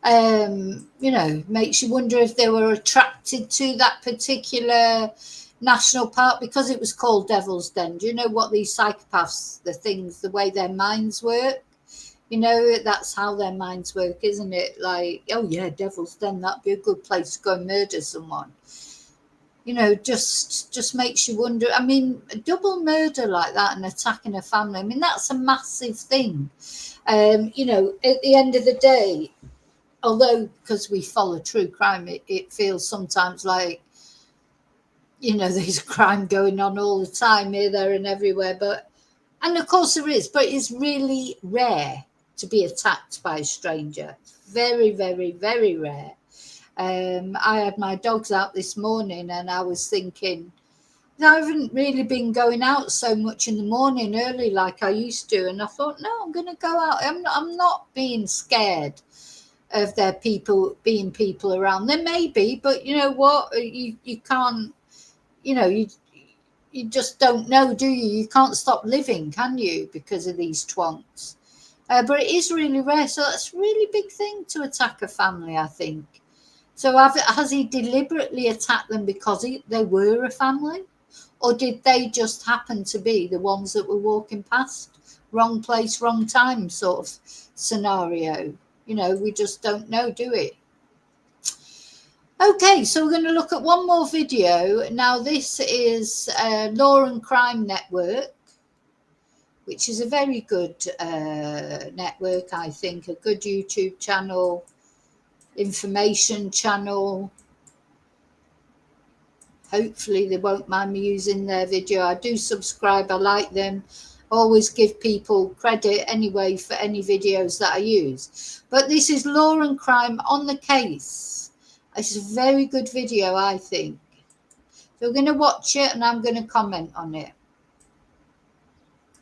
You know, makes you wonder if they were attracted to that particular national park because it was called Devil's Den. Do you know what these psychopaths, the way their minds work? You know, that's how their minds work, isn't it? Like, oh yeah, Devil's Den, that'd be a good place to go and murder someone. You know, just makes you wonder. I mean, a double murder like that and attacking a family, I mean, that's a massive thing. You know, at the end of the day, although because we follow true crime, it feels sometimes like you know, there's crime going on all the time here, there and everywhere. And of course there is, but it's really rare to be attacked by a stranger. Very, very, very rare. I had my dogs out this morning and I was thinking, I haven't really been going out so much in the morning early like I used to. And I thought, no, I'm going to go out. I'm not being scared of there being people around. There may be, but you know what? You can't, you know, you just don't know, do you? You can't stop living, can you, because of these twonks? But it is really rare. So that's a really big thing to attack a family, I think. So has he deliberately attacked them because they were a family? Or did they just happen to be the ones that were walking past? Wrong place, wrong time sort of scenario. You know, we just don't know, do we? Okay, so we're going to look at one more video. Now, this is Law and Crime Network, which is a very good network, I think. A good YouTube channel, information channel. Hopefully they won't mind me using their video. I do subscribe. I like them. Always give people credit anyway for any videos that I use. But this is Law and Crime on the Case. It's a very good video, I think. So we're going to watch it and I'm going to comment on it.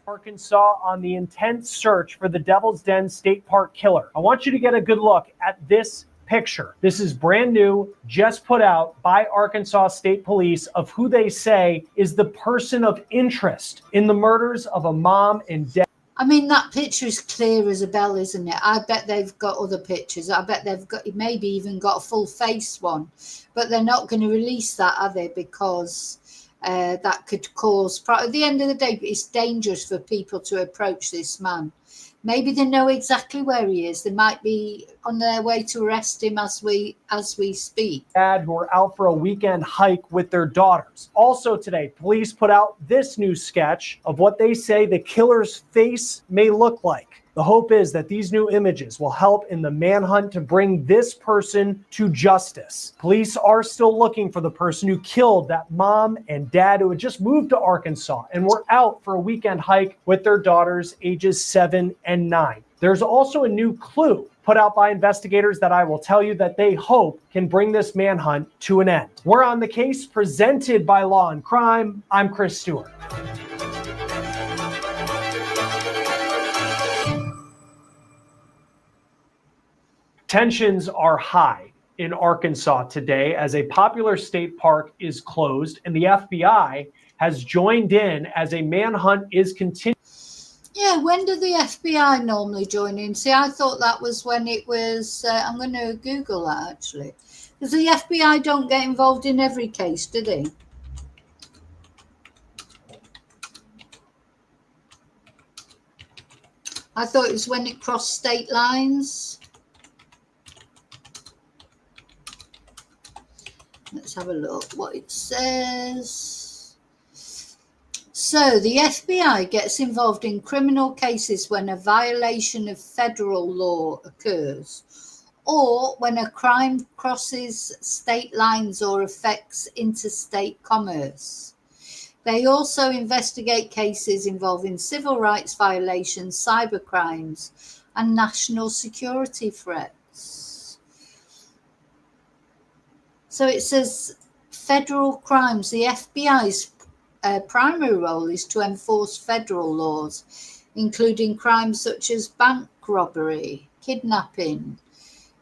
Arkansas on the intense search for the Devil's Den State Park killer. I want you to get a good look at this picture. This is brand new, just put out by Arkansas State Police of who they say is the person of interest in the murders of a mom and dad. I mean, that picture is clear as a bell, isn't it? I bet they've got other pictures. I bet they've got, maybe even got a full face one, but they're not going to release that, are they? Because that could cause, at the end of the day, it's dangerous for people to approach this man. Maybe they know exactly where he is. They might be on their way to arrest him as we speak. Dad who are out for a weekend hike with their daughters. Also today, police put out this new sketch of what they say the killer's face may look like. The hope is that these new images will help in the manhunt to bring this person to justice. Police are still looking for the person who killed that mom and dad who had just moved to Arkansas and were out for a weekend hike with their daughters ages 7 and 9. There's also a new clue put out by investigators that I will tell you that they hope can bring this manhunt to an end. We're on the Case, presented by Law and Crime. I'm Chris Stewart. Tensions are high in Arkansas today as a popular state park is closed and the FBI has joined in as a manhunt is continuing. Yeah, when do the FBI normally join in? See, I thought that was when it was, I'm going to Google that actually. Because the FBI don't get involved in every case, do they? I thought it was when it crossed state lines. Let's have a look what it says. So the FBI gets involved in criminal cases when a violation of federal law occurs, or when a crime crosses state lines or affects interstate commerce. They also investigate cases involving civil rights violations, cyber crimes, and national security threats. So it says federal crimes. The FBI's primary role is to enforce federal laws, including crimes such as bank robbery, kidnapping,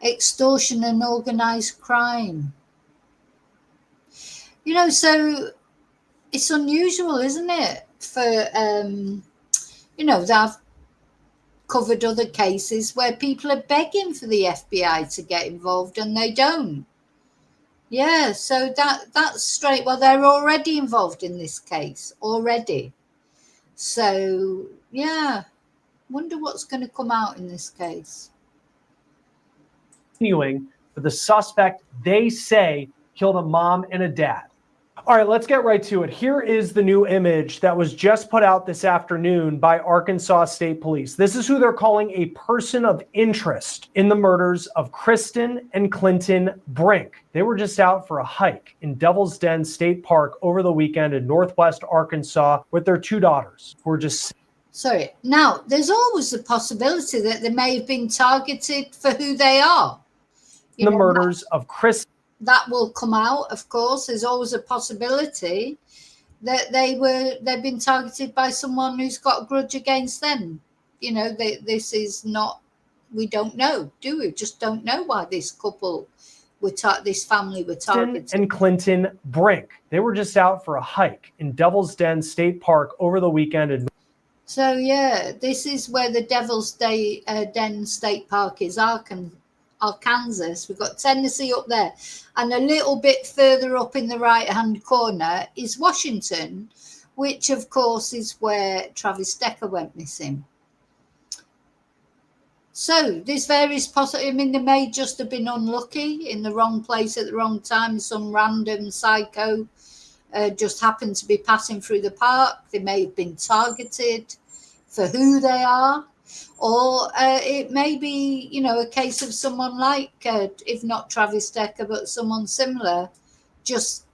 extortion, and organized crime. You know, so it's unusual, isn't it, for, you know, I've covered other cases where people are begging for the FBI to get involved and they don't. Yeah, so that's straight. Well, they're already involved in this case already. So, yeah, wonder what's going to come out in this case. Continuing for the suspect they say killed a mom and a dad. All right, let's get right to it. Here is the new image that was just put out this afternoon by Arkansas State Police. This is who they're calling a person of interest in the murders of Kristen and Clinton Brink. They were just out for a hike in Devil's Den State Park over the weekend in Northwest Arkansas with their 2 daughters who were just... Sorry. Now, there's always the possibility that they may have been targeted for who they are. The murders of Kristen. That will come out, of course. There's always a possibility that they've been targeted by someone who's got a grudge against them. You know, this is not, we don't know, do we? Just don't know why this couple this family were targeted. And Clinton Brink. They were just out for a hike in Devil's Den State Park over the weekend. So yeah, this is where the Devil's Den State Park is, Arkansas. We've got Tennessee up there, and a little bit further up in the right hand corner is Washington, which of course is where Travis Decker went missing. So there's various possibilities. I mean, they may just have been unlucky in the wrong place at the wrong time. Some random psycho just happened to be passing through the park. They may have been targeted for who they are. Or it may be, you know, a case of someone like, if not Travis Decker, but someone similar, just,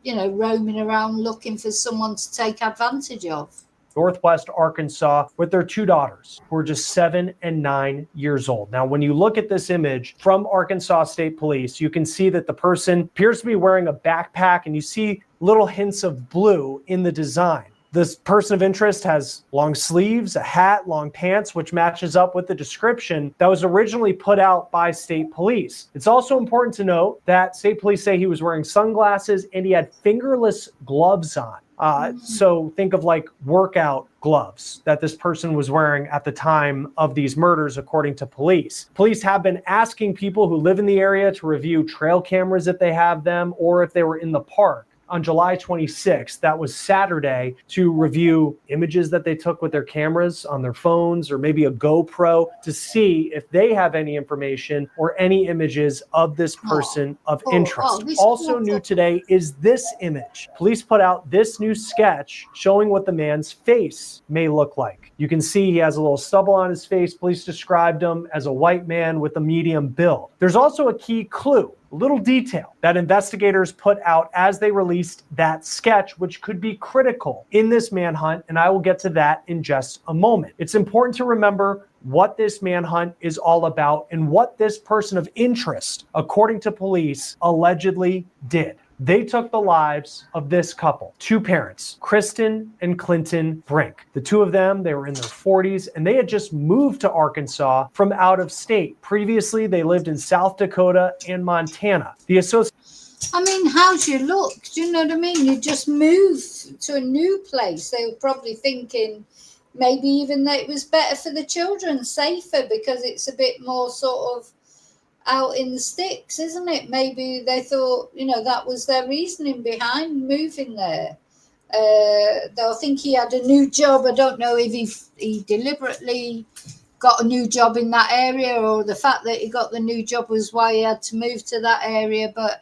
you know, roaming around looking for someone to take advantage of. Northwest Arkansas with their 2 daughters who are just 7 and 9 years old. Now, when you look at this image from Arkansas State Police, you can see that the person appears to be wearing a backpack, and you see little hints of blue in the design. This person of interest has long sleeves, a hat, long pants, which matches up with the description that was originally put out by State Police. It's also important to note that State Police say he was wearing sunglasses and he had fingerless gloves on. So think of like workout gloves that this person was wearing at the time of these murders, according to police. Police have been asking people who live in the area to review trail cameras if they have them, or if they were in the park on July 26th, that was Saturday, to review images that they took with their cameras on their phones, or maybe a GoPro, to see if they have any information or any images of this person of interest. Also new today is this image. Police put out this new sketch showing what the man's face may look like. You can see he has a little stubble on his face. Police described him as a white man with a medium build. There's also a key clue, a little detail that investigators put out as they released that sketch, which could be critical in this manhunt, and I will get to that in just a moment. It's important to remember what this manhunt is all about and what this person of interest, according to police, allegedly did. They took the lives of this couple, 2 parents, Kristen and Clinton Brink. The 2 of them, they were in their 40s, and they had just moved to Arkansas from out of state. Previously, they lived in South Dakota and Montana. I mean, how'd you look? Do you know what I mean? You just moved to a new place. They were probably thinking maybe even that it was better for the children, safer, because it's a bit more sort of out in the sticks, isn't it? Maybe they thought, you know, that was their reasoning behind moving there. Though I think he had a new job. I don't know if he deliberately got a new job in that area, or the fact that he got the new job was why he had to move to that area. But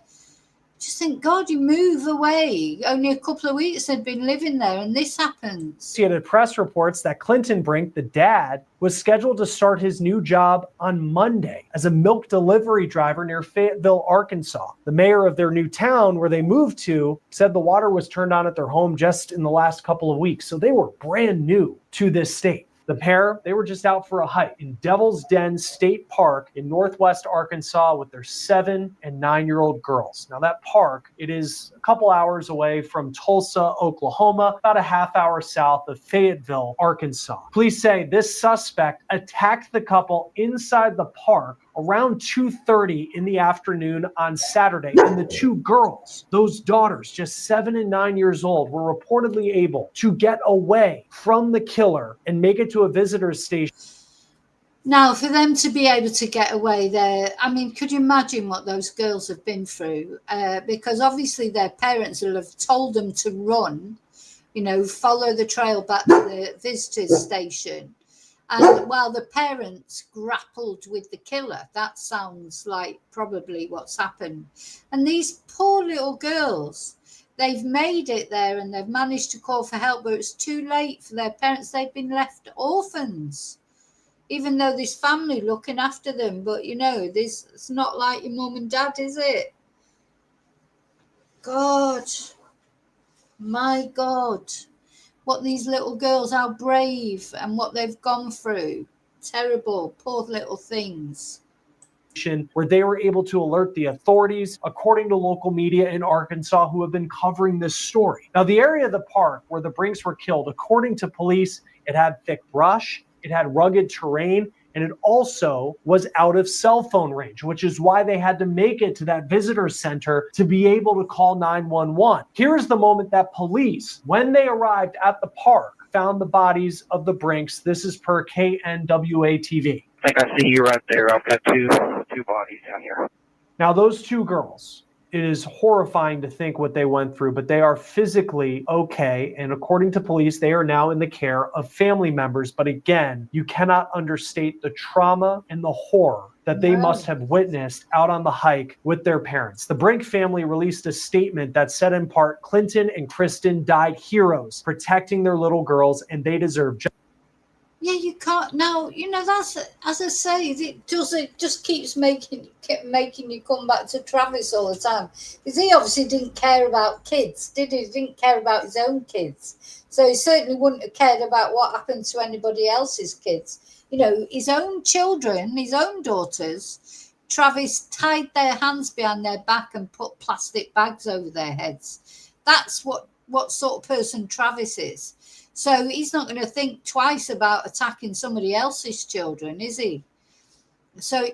just think, God, you move away. Only a couple of weeks they'd been living there, and this happens. He had press reports that Clinton Brink, the dad, was scheduled to start his new job on Monday as a milk delivery driver near Fayetteville, Arkansas. The mayor of their new town where they moved to said the water was turned on at their home just in the last couple of weeks. So they were brand new to this state. The pair, they were just out for a hike in Devil's Den State Park in Northwest Arkansas with their 7 and 9-year-old girls. Now that park, it is a couple hours away from Tulsa, Oklahoma, about a half hour south of Fayetteville, Arkansas. Police say this suspect attacked the couple inside the park around 2:30 in the afternoon on Saturday. And the 2 girls, those daughters, just 7 and 9 years old, were reportedly able to get away from the killer and make it to a visitor's station. Now, for them to be able to get away there, I mean, could you imagine what those girls have been through? Because obviously their parents will have told them to run, you know, follow the trail back to the visitor's station. And while the parents grappled with the killer, that sounds like probably what's happened. And these poor little girls they've made it there and they've managed to call for help, but it's too late for their parents. They've been left orphans, even though this family looking after them. But you know, this, it's not like your mum and dad, is it? God, my God, what these little girls, how brave, and what they've gone through. Terrible, poor little things. Where they were able to alert the authorities, according to local media in Arkansas who have been covering this story. Now, the area of the park where the Brinks were killed, according to police, it had thick brush, it had rugged terrain, and it also was out of cell phone range, which is why they had to make it to that visitor center to be able to call 911. Here's the moment that police, when they arrived at the park, found the bodies of the Brinks. This is per KNWA TV. I think I see you right there. I've got two bodies down here. Now, those two girls, it is horrifying to think what they went through, but they are physically okay. And according to police, they are now in the care of family members. But again, you cannot understate the trauma and the horror that they must have witnessed out on the hike with their parents. The Brink family released a statement that said in part, Clinton and Kristen died heroes, protecting their little girls, and they deserve justice. Yeah, you can't. Now, you know, that's, as I say, it just keeps making you come back to Travis all the time. Because he obviously didn't care about kids, did he? He didn't care about his own kids. So he certainly wouldn't have cared about what happened to anybody else's kids. You know, his own children, his own daughters, Travis tied their hands behind their back and put plastic bags over their heads. That's what sort of person Travis is. So he's not going to think twice about attacking somebody else's children, is he? So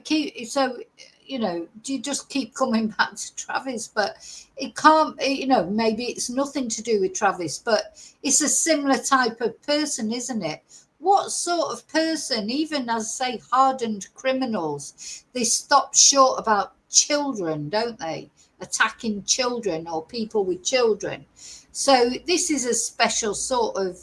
you know, you just keep coming back to Travis, but it can't, you know, maybe it's nothing to do with Travis, but it's a similar type of person, isn't it? What sort of person, even as say hardened criminals, they stop short about children, don't they? Attacking children or people with children. So this is a special sort of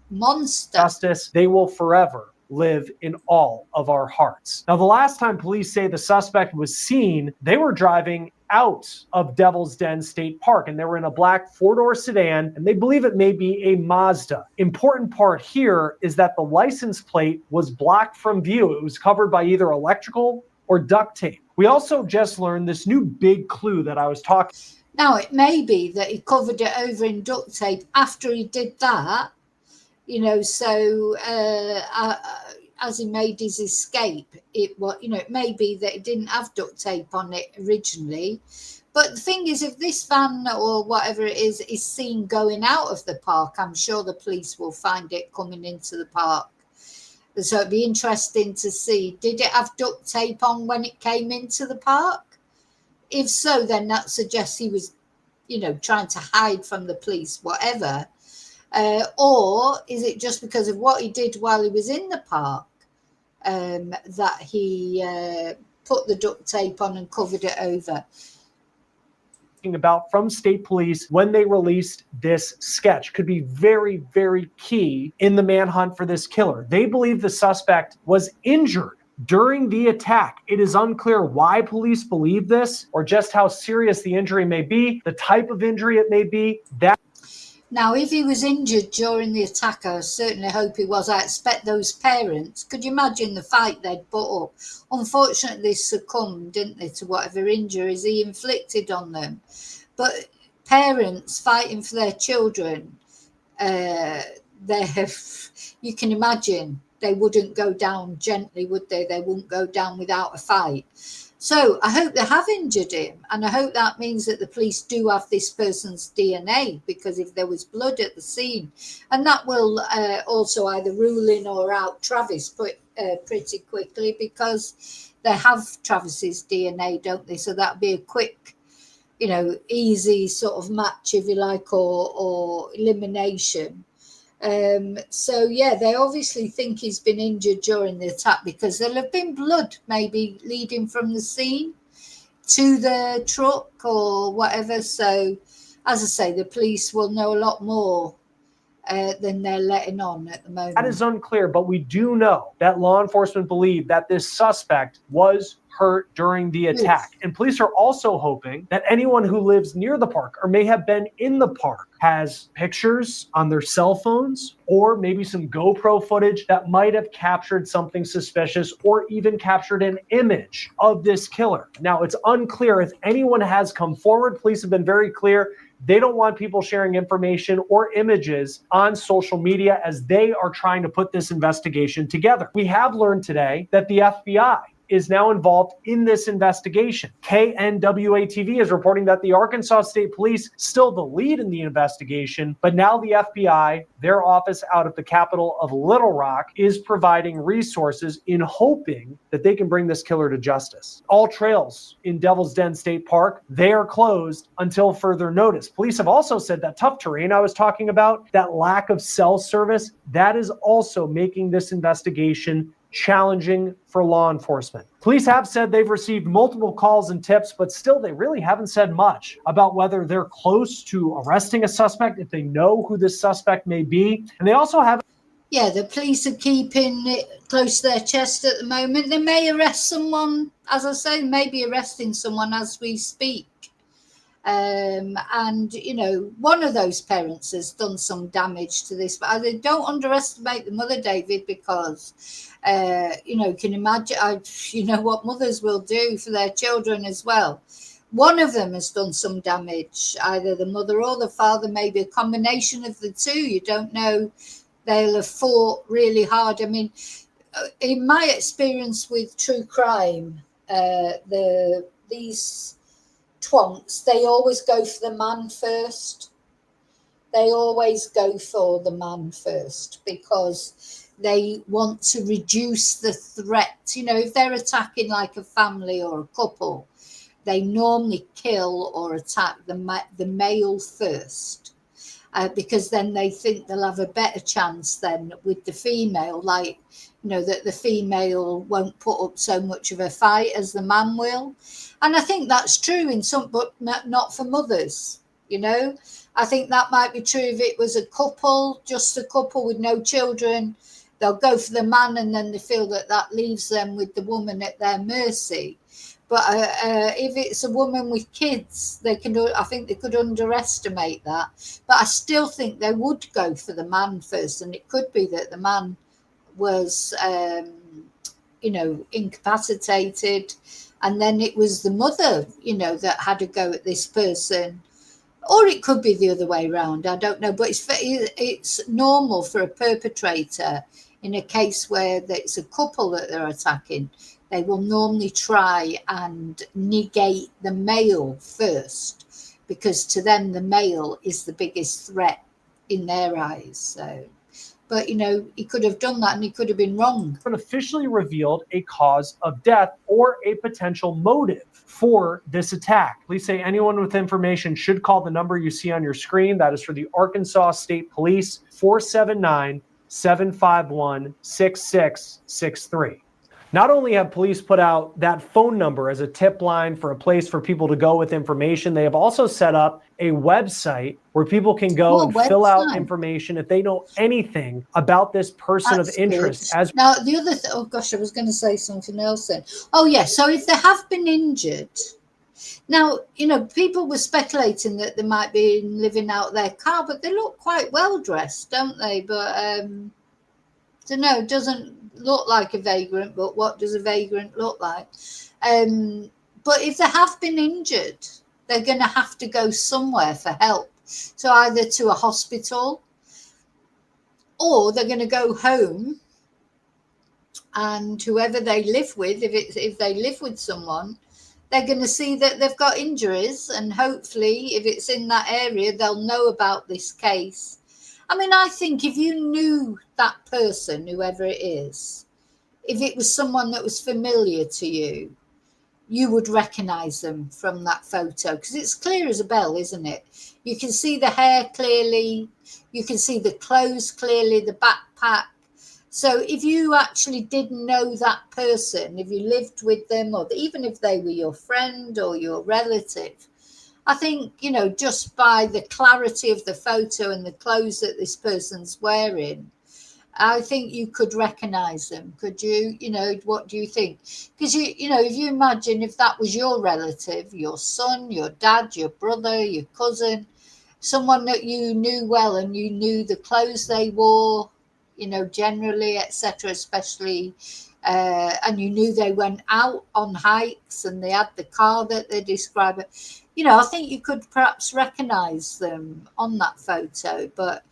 monster. Justice, they will forever live in all of our hearts. Now, the last time police say the suspect was seen, they were driving out of Devil's Den State Park, and they were in a black four-door sedan, and they believe it may be a Mazda. Important part here is that the license plate was blocked from view. It was covered by either electrical or duct tape. We also just learned this new big clue that I was talking. Now, it may be that he covered it over in duct tape after he did that, you know, so as he made his escape, it may be that it didn't have duct tape on it originally. But the thing is, if this van or whatever it is seen going out of the park, I'm sure the police will find it coming into the park. So it'd be interesting to see, did it have duct tape on when it came into the park? If so, then that suggests he was, you know, trying to hide from the police, whatever. Or is it just because of what he did while he was in the park that he put the duct tape on and covered it over? About from state police when they released this sketch could be very, very key in the manhunt for this killer. They believe the suspect was injured during the attack. It is unclear why police believe this or just how serious the injury may be, the type of injury it may be. Now, if he was injured during the attack, I certainly hope he was. I expect those parents, could you imagine the fight they'd put up? Unfortunately, they succumbed, didn't they, to whatever injuries he inflicted on them. But parents fighting for their children, you can imagine they wouldn't go down gently, would they? They wouldn't go down without a fight. So I hope they have injured him, and I hope that means that the police do have this person's DNA, because if there was blood at the scene, and that will also either rule in or out Travis pretty quickly, because they have Travis's DNA, don't they? So that'd be a quick, you know, easy sort of match, if you like, or elimination. So yeah, they obviously think he's been injured during the attack, because there'll have been blood maybe leading from the scene to the truck or whatever. So as I say, the police will know a lot more than they're letting on at the moment. That is unclear, but we do know that law enforcement believe that this suspect was hurt during the attack. And police are also hoping that anyone who lives near the park or may have been in the park has pictures on their cell phones or maybe some GoPro footage that might have captured something suspicious or even captured an image of this killer. Now, it's unclear if anyone has come forward. Police have been very clear. They don't want people sharing information or images on social media as they are trying to put this investigation together. We have learned today that the FBI is now involved in this investigation. KNWA-TV is reporting that the Arkansas State Police still the lead in the investigation, but now the FBI, their office out of the capital of Little Rock, is providing resources in hoping that they can bring this killer to justice. All trails in Devil's Den State Park, they are closed until further notice. Police have also said that tough terrain I was talking about, that lack of cell service, that is also making this investigation challenging for law enforcement. Police have said they've received multiple calls and tips, but still they really haven't said much about whether they're close to arresting a suspect, if they know who this suspect may be. And they also have... Yeah, the police are keeping it close to their chest at the moment. They may arrest someone, as I say, maybe arresting someone as we speak. And, you know, one of those parents has done some damage to this, but I don't underestimate the mother, David, because, you know, can imagine, you know, what mothers will do for their children as well. One of them has done some damage, either the mother or the father, maybe a combination of the two. You don't know. They'll have fought really hard. I mean, in my experience with true crime, these twonks, they always go for the man first. They always go for the man first because they want to reduce the threat. You know, if they're attacking like a family or a couple, they normally kill or attack the male first. Because then they think they'll have a better chance than with the female, like, you know, that the female won't put up so much of a fight as the man will. And I think that's true in some, but not for mothers, you know. I think that might be true if it was a couple, just a couple with no children. They'll go for the man and then they feel that that leaves them with the woman at their mercy. But if it's a woman with kids, they can. I think they could underestimate that. But I still think they would go for the man first, and it could be that the man was, you know, incapacitated, and then it was the mother, you know, that had a go at this person, or it could be the other way around. I don't know, but it's normal for a perpetrator in a case where it's a couple that they're attacking. They will normally try and negate the male first because to them the male is the biggest threat in their eyes. So, but you know, he could have done that and he could have been wrong. Officially revealed a cause of death or a potential motive for this attack. Please say anyone with information should call the number you see on your screen. That is for the Arkansas State Police, 479-751-6663. Not only have police put out that phone number as a tip line for a place for people to go with information, they have also set up a website where people can go and fill out information if they know anything about this person of interest. Now, the other oh gosh, I was going to say something else then. Oh yeah, so if they have been injured, now, you know, people were speculating that they might be living out their car, but they look quite well dressed, don't they? But I don't know, it doesn't look like a vagrant, but what does a vagrant look like? But if they have been injured, they're going to have to go somewhere for help. So either to a hospital or they're going to go home, and whoever they live with, if they live with someone, they're going to see that they've got injuries, and hopefully if it's in that area, they'll know about this case. I mean, I think if you knew that person, whoever it is, if it was someone that was familiar to you, you would recognize them from that photo because it's clear as a bell, isn't it? You can see the hair clearly. You can see the clothes clearly, the backpack. So if you actually did know that person, if you lived with them, or even if they were your friend or your relative, I think, you know, just by the clarity of the photo and the clothes that this person's wearing, I think you could recognize them. Could you? You know, what do you think? Because you know, if you imagine if that was your relative, your son, your dad, your brother, your cousin, someone that you knew well and you knew the clothes they wore, you know, generally, etc., especially, and you knew they went out on hikes and they had the car that they describe it, you know, I think you could perhaps recognize them on that photo. But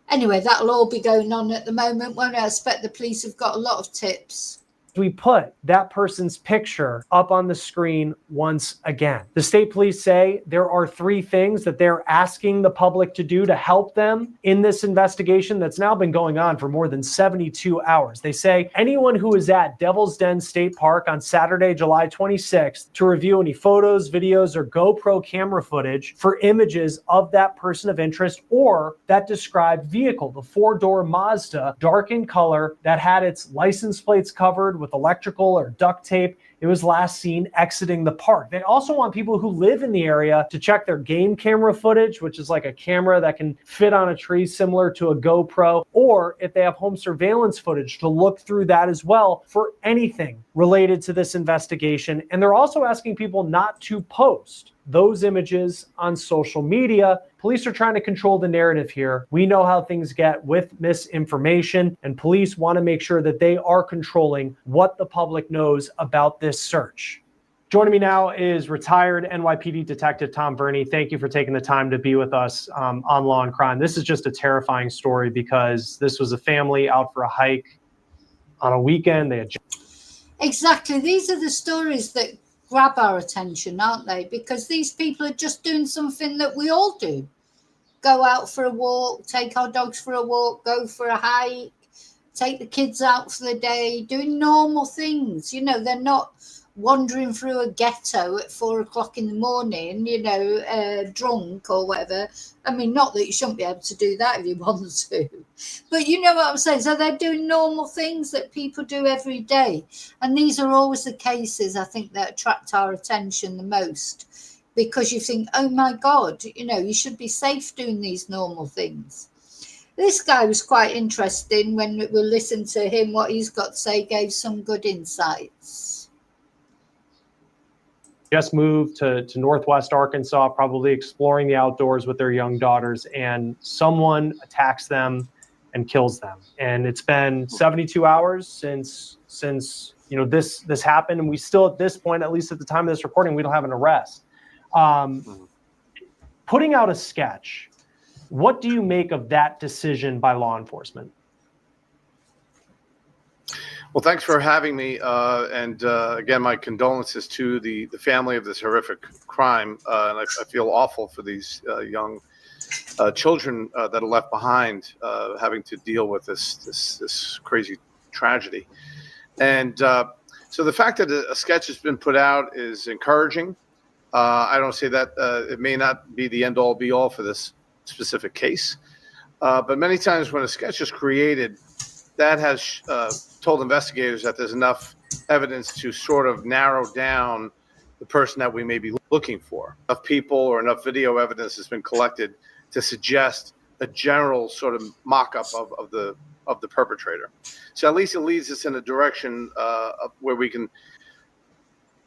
anyway, that'll all be going on at the moment, won't it? I expect the police have got a lot of tips. We put that person's picture up on the screen once again. The state police say there are 3 things that they're asking the public to do to help them in this investigation that's now been going on for more than 72 hours. They say anyone who is at Devil's Den State Park on Saturday, July 26th to review any photos, videos, or GoPro camera footage for images of that person of interest or that described vehicle, the 4-door Mazda, dark in color, that had its license plates covered with electrical or duct tape. It was last seen exiting the park. They also want people who live in the area to check their game camera footage, which is like a camera that can fit on a tree similar to a GoPro, or if they have home surveillance footage, to look through that as well for anything related to this investigation. And they're also asking people not to post those images on social media. Police are trying to control the narrative here. We know how things get with misinformation, and police want to make sure that they are controlling what the public knows about this search. Joining me now is retired NYPD Detective Tom Verney. Thank you for taking the time to be with us on Law and Crime. This is just a terrifying story because this was a family out for a hike on a weekend. They had Exactly. These are the stories that grab our attention, aren't they? Because these people are just doing something that we all do. Go out for a walk, take our dogs for a walk, go for a hike, take the kids out for the day, doing normal things. You know, they're not wandering through a ghetto at 4 o'clock in the morning, you know, drunk or whatever. I mean, not that you shouldn't be able to do that if you want to, but you know what I'm saying? So they're doing normal things that people do every day. And these are always the cases, I think, that attract our attention the most, because you think, oh my God, you know, you should be safe doing these normal things. This guy was quite interesting. When we listened to him, what he's got to say gave some good insights. Just moved to Northwest Arkansas, probably exploring the outdoors with their young daughters, and someone attacks them and kills them. And it's been 72 hours since you know this happened, and we still, at this point, at least at the time of this recording, we don't have an arrest. Putting out a sketch, what do you make of that decision by law enforcement? Well, thanks for having me. And again, my condolences to the family of this horrific crime. And I feel awful for these young children that are left behind, having to deal with this crazy tragedy. And so the fact that a sketch has been put out is encouraging. I don't say that it may not be the end all be all for this specific case. But many times when a sketch is created, that has told investigators that there's enough evidence to sort of narrow down the person that we may be looking for. Enough people or enough video evidence has been collected to suggest a general sort of mock-up of the perpetrator. So at least it leads us in a direction where we can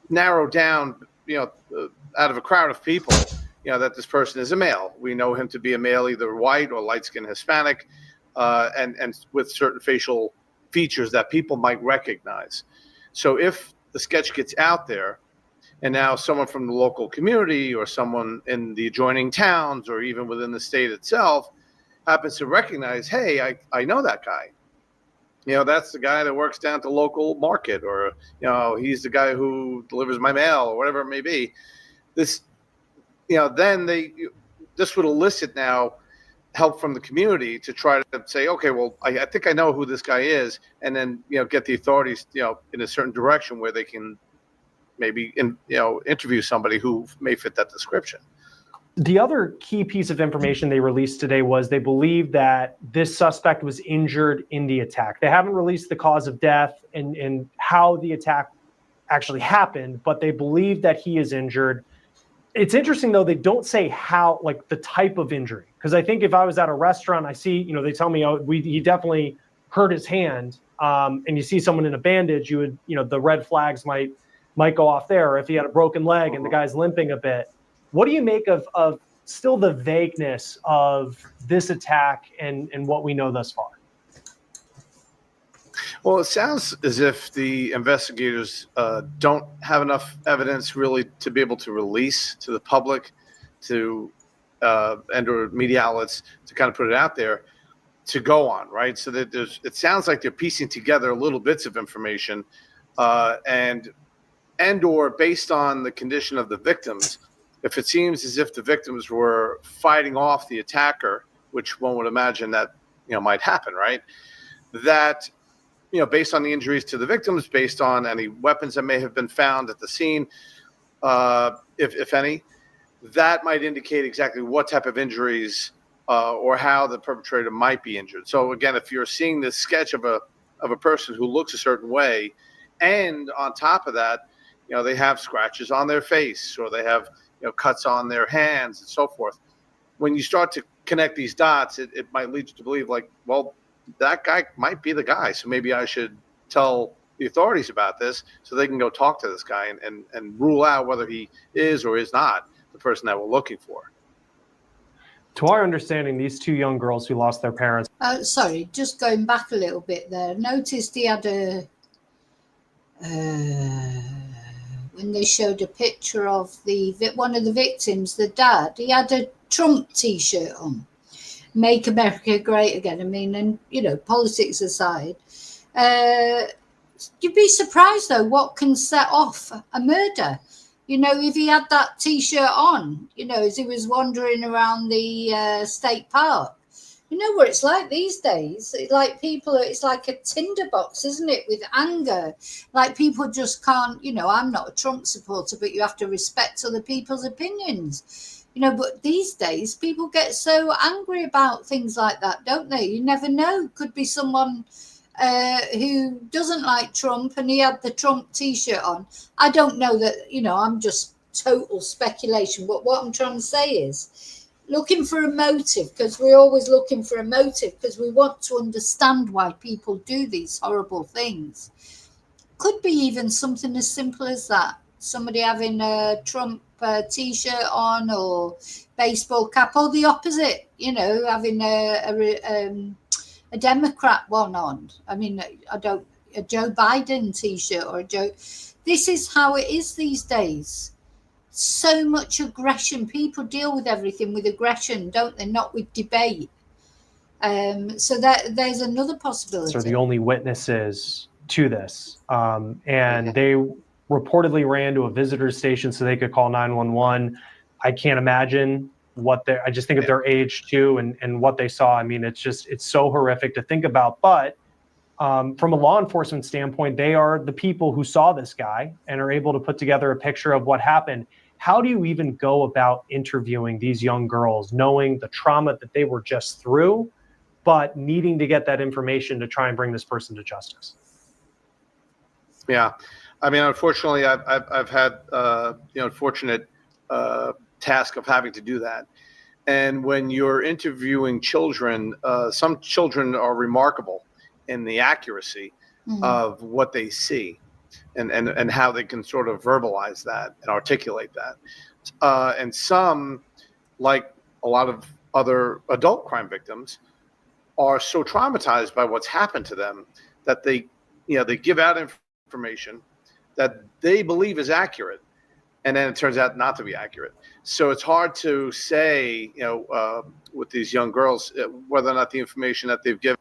narrow down, you know, out of a crowd of people, you know, that this person is a male. We know him to be a male, either white or light-skinned Hispanic, and with certain facial features that people might recognize. So if the sketch gets out there, and now someone from the local community or someone in the adjoining towns or even within the state itself happens to recognize, hey, I know that guy. You know, that's the guy that works down at the local market, or, you know, he's the guy who delivers my mail, or whatever it may be. This, you know, then this would elicit now help from the community to try to say, okay, well, I think I know who this guy is, and then, you know, get the authorities, you know, in a certain direction where they can maybe, interview somebody who may fit that description. The other key piece of information they released today was they believe that this suspect was injured in the attack. They haven't released the cause of death and how the attack actually happened, but they believe that he is injured. It's interesting, though, they don't say how, like the type of injury. Because I think if I was at a restaurant, I see, you know, they tell me, oh, he definitely hurt his hand, and you see someone in a bandage, you would, you know, the red flags might go off there. Or if he had a broken leg and the guy's limping a bit. What do you make of still the vagueness of this attack and what we know thus far? Well, it sounds as if the investigators don't have enough evidence really to be able to release to the public, to and or media outlets to kind of put it out there to go on, right? So that it sounds like they're piecing together little bits of information, and or based on the condition of the victims, if it seems as if the victims were fighting off the attacker, which one would imagine that, you know, might happen, right? That, you know, based on the injuries to the victims, based on any weapons that may have been found at the scene, if any, that might indicate exactly what type of injuries or how the perpetrator might be injured. So again, if you're seeing this sketch of a person who looks a certain way, and on top of that, you know, they have scratches on their face, or they have, you know, cuts on their hands and so forth. When you start to connect these dots, it might lead you to believe, like, well, that guy might be the guy. So maybe I should tell the authorities about this so they can go talk to this guy and rule out whether he is or is not the person that we're looking for. To our understanding, these two young girls who lost their parents. Sorry, just going back a little bit there. Noticed he had when they showed a picture of one of the victims, the dad, he had a Trump T-shirt on. Make America Great Again. I mean, and, you know, politics aside, you'd be surprised, though, what can set off a murder. You know, if he had that T-shirt on, you know, as he was wandering around the state park. You know what it's like these days? It's like it's like a tinderbox, isn't it, with anger? Like people just can't, you know, I'm not a Trump supporter, but you have to respect other people's opinions. You know, but these days people get so angry about things like that, don't they? You never know. Could be someone who doesn't like Trump and he had the Trump T-shirt on. I don't know that, you know, I'm just total speculation. But what I'm trying to say is looking for a motive, because we're always looking for a motive because we want to understand why people do these horrible things. Could be even something as simple as that. Somebody having a Trump T-shirt on or baseball cap, or the opposite, you know, having a Democrat one on. I mean, a Joe Biden T-shirt or a Joe. This is how it is these days. So much aggression. People deal with everything with aggression, don't they? Not with debate. So that there's another possibility. Are the only witnesses to this, and they reportedly ran to a visitor station so they could call 911. I can't imagine I just think of their age too and what they saw. I mean, it's so horrific to think about. But from a law enforcement standpoint, they are the people who saw this guy and are able to put together a picture of what happened. How do you even go about interviewing these young girls, knowing the trauma that they were just through, but needing to get that information to try and bring this person to justice? Yeah. I mean, unfortunately, I've had unfortunate task of having to do that. And when you're interviewing children, some children are remarkable in the accuracy of what they see and how they can sort of verbalize that and articulate that. And some, like a lot of other adult crime victims, are so traumatized by what's happened to them that they give out information that they believe is accurate, and then it turns out not to be accurate. So it's hard to say, with these young girls, whether or not the information that they've given.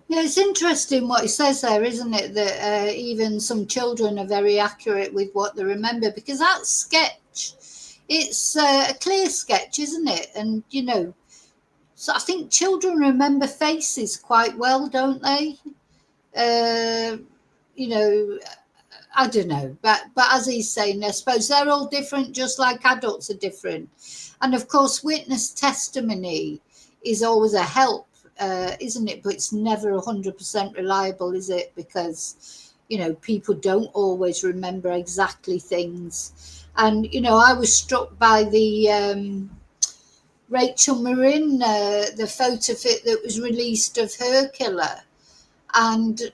Yeah, it's interesting what he says there, isn't it? That even some children are very accurate with what they remember, because that sketch, it's a clear sketch, isn't it? And, you know, so I think children remember faces quite well, don't they? You know, I don't know, but as he's saying, I suppose they're all different, just like adults are different. And of course, witness testimony is always a help, isn't it? But it's never 100% reliable, is it? Because, you know, people don't always remember exactly things. And, you know, I was struck by the Rachel Marin, the photo fit that was released of her killer. And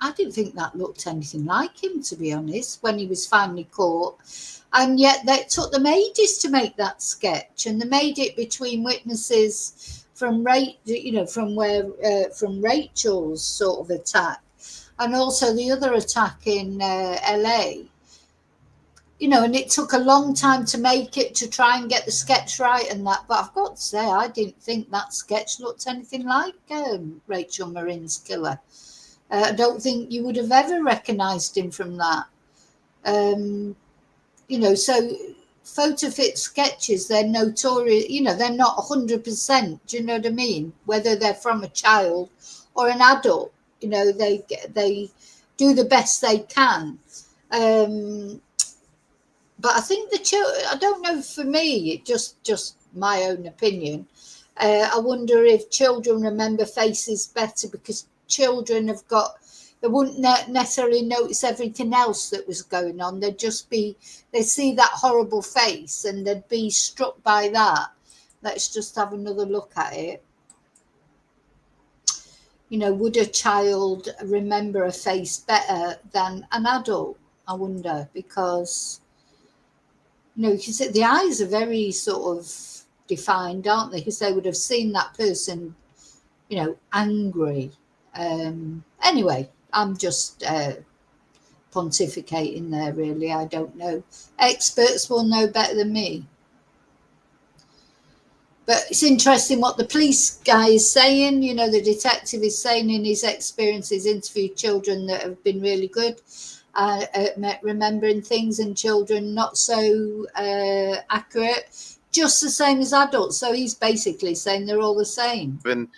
I didn't think that looked anything like him, to be honest, when he was finally caught. And yet they took them ages to make that sketch, and they made it between witnesses from from Rachel's sort of attack, and also the other attack in LA. You know, and it took a long time to make it, to try and get the sketch right and that. But I've got to say, I didn't think that sketch looked anything like Rachel Marin's killer. I don't think you would have ever recognised him from that. You know, so photo fit sketches, they're notorious, you know, they're not 100%, do you know what I mean? Whether they're from a child or an adult, you know, they do the best they can. But I think I don't know, for me, just my own opinion. I wonder if children remember faces better, because children they wouldn't necessarily notice everything else that was going on. They'd see that horrible face and they'd be struck by that. Let's just have another look at it. You know, would a child remember a face better than an adult? I wonder, because, you know, because the eyes are very sort of defined, aren't they? Because they would have seen that person, you know, angry. Anyway, I'm just pontificating there, really. I don't know. Experts will know better than me. But it's interesting what the police guy is saying. You know, the detective is saying in his experience, he's interviewed children that have been really good at remembering things, and children not so accurate, just the same as adults. So he's basically saying they're all the same. And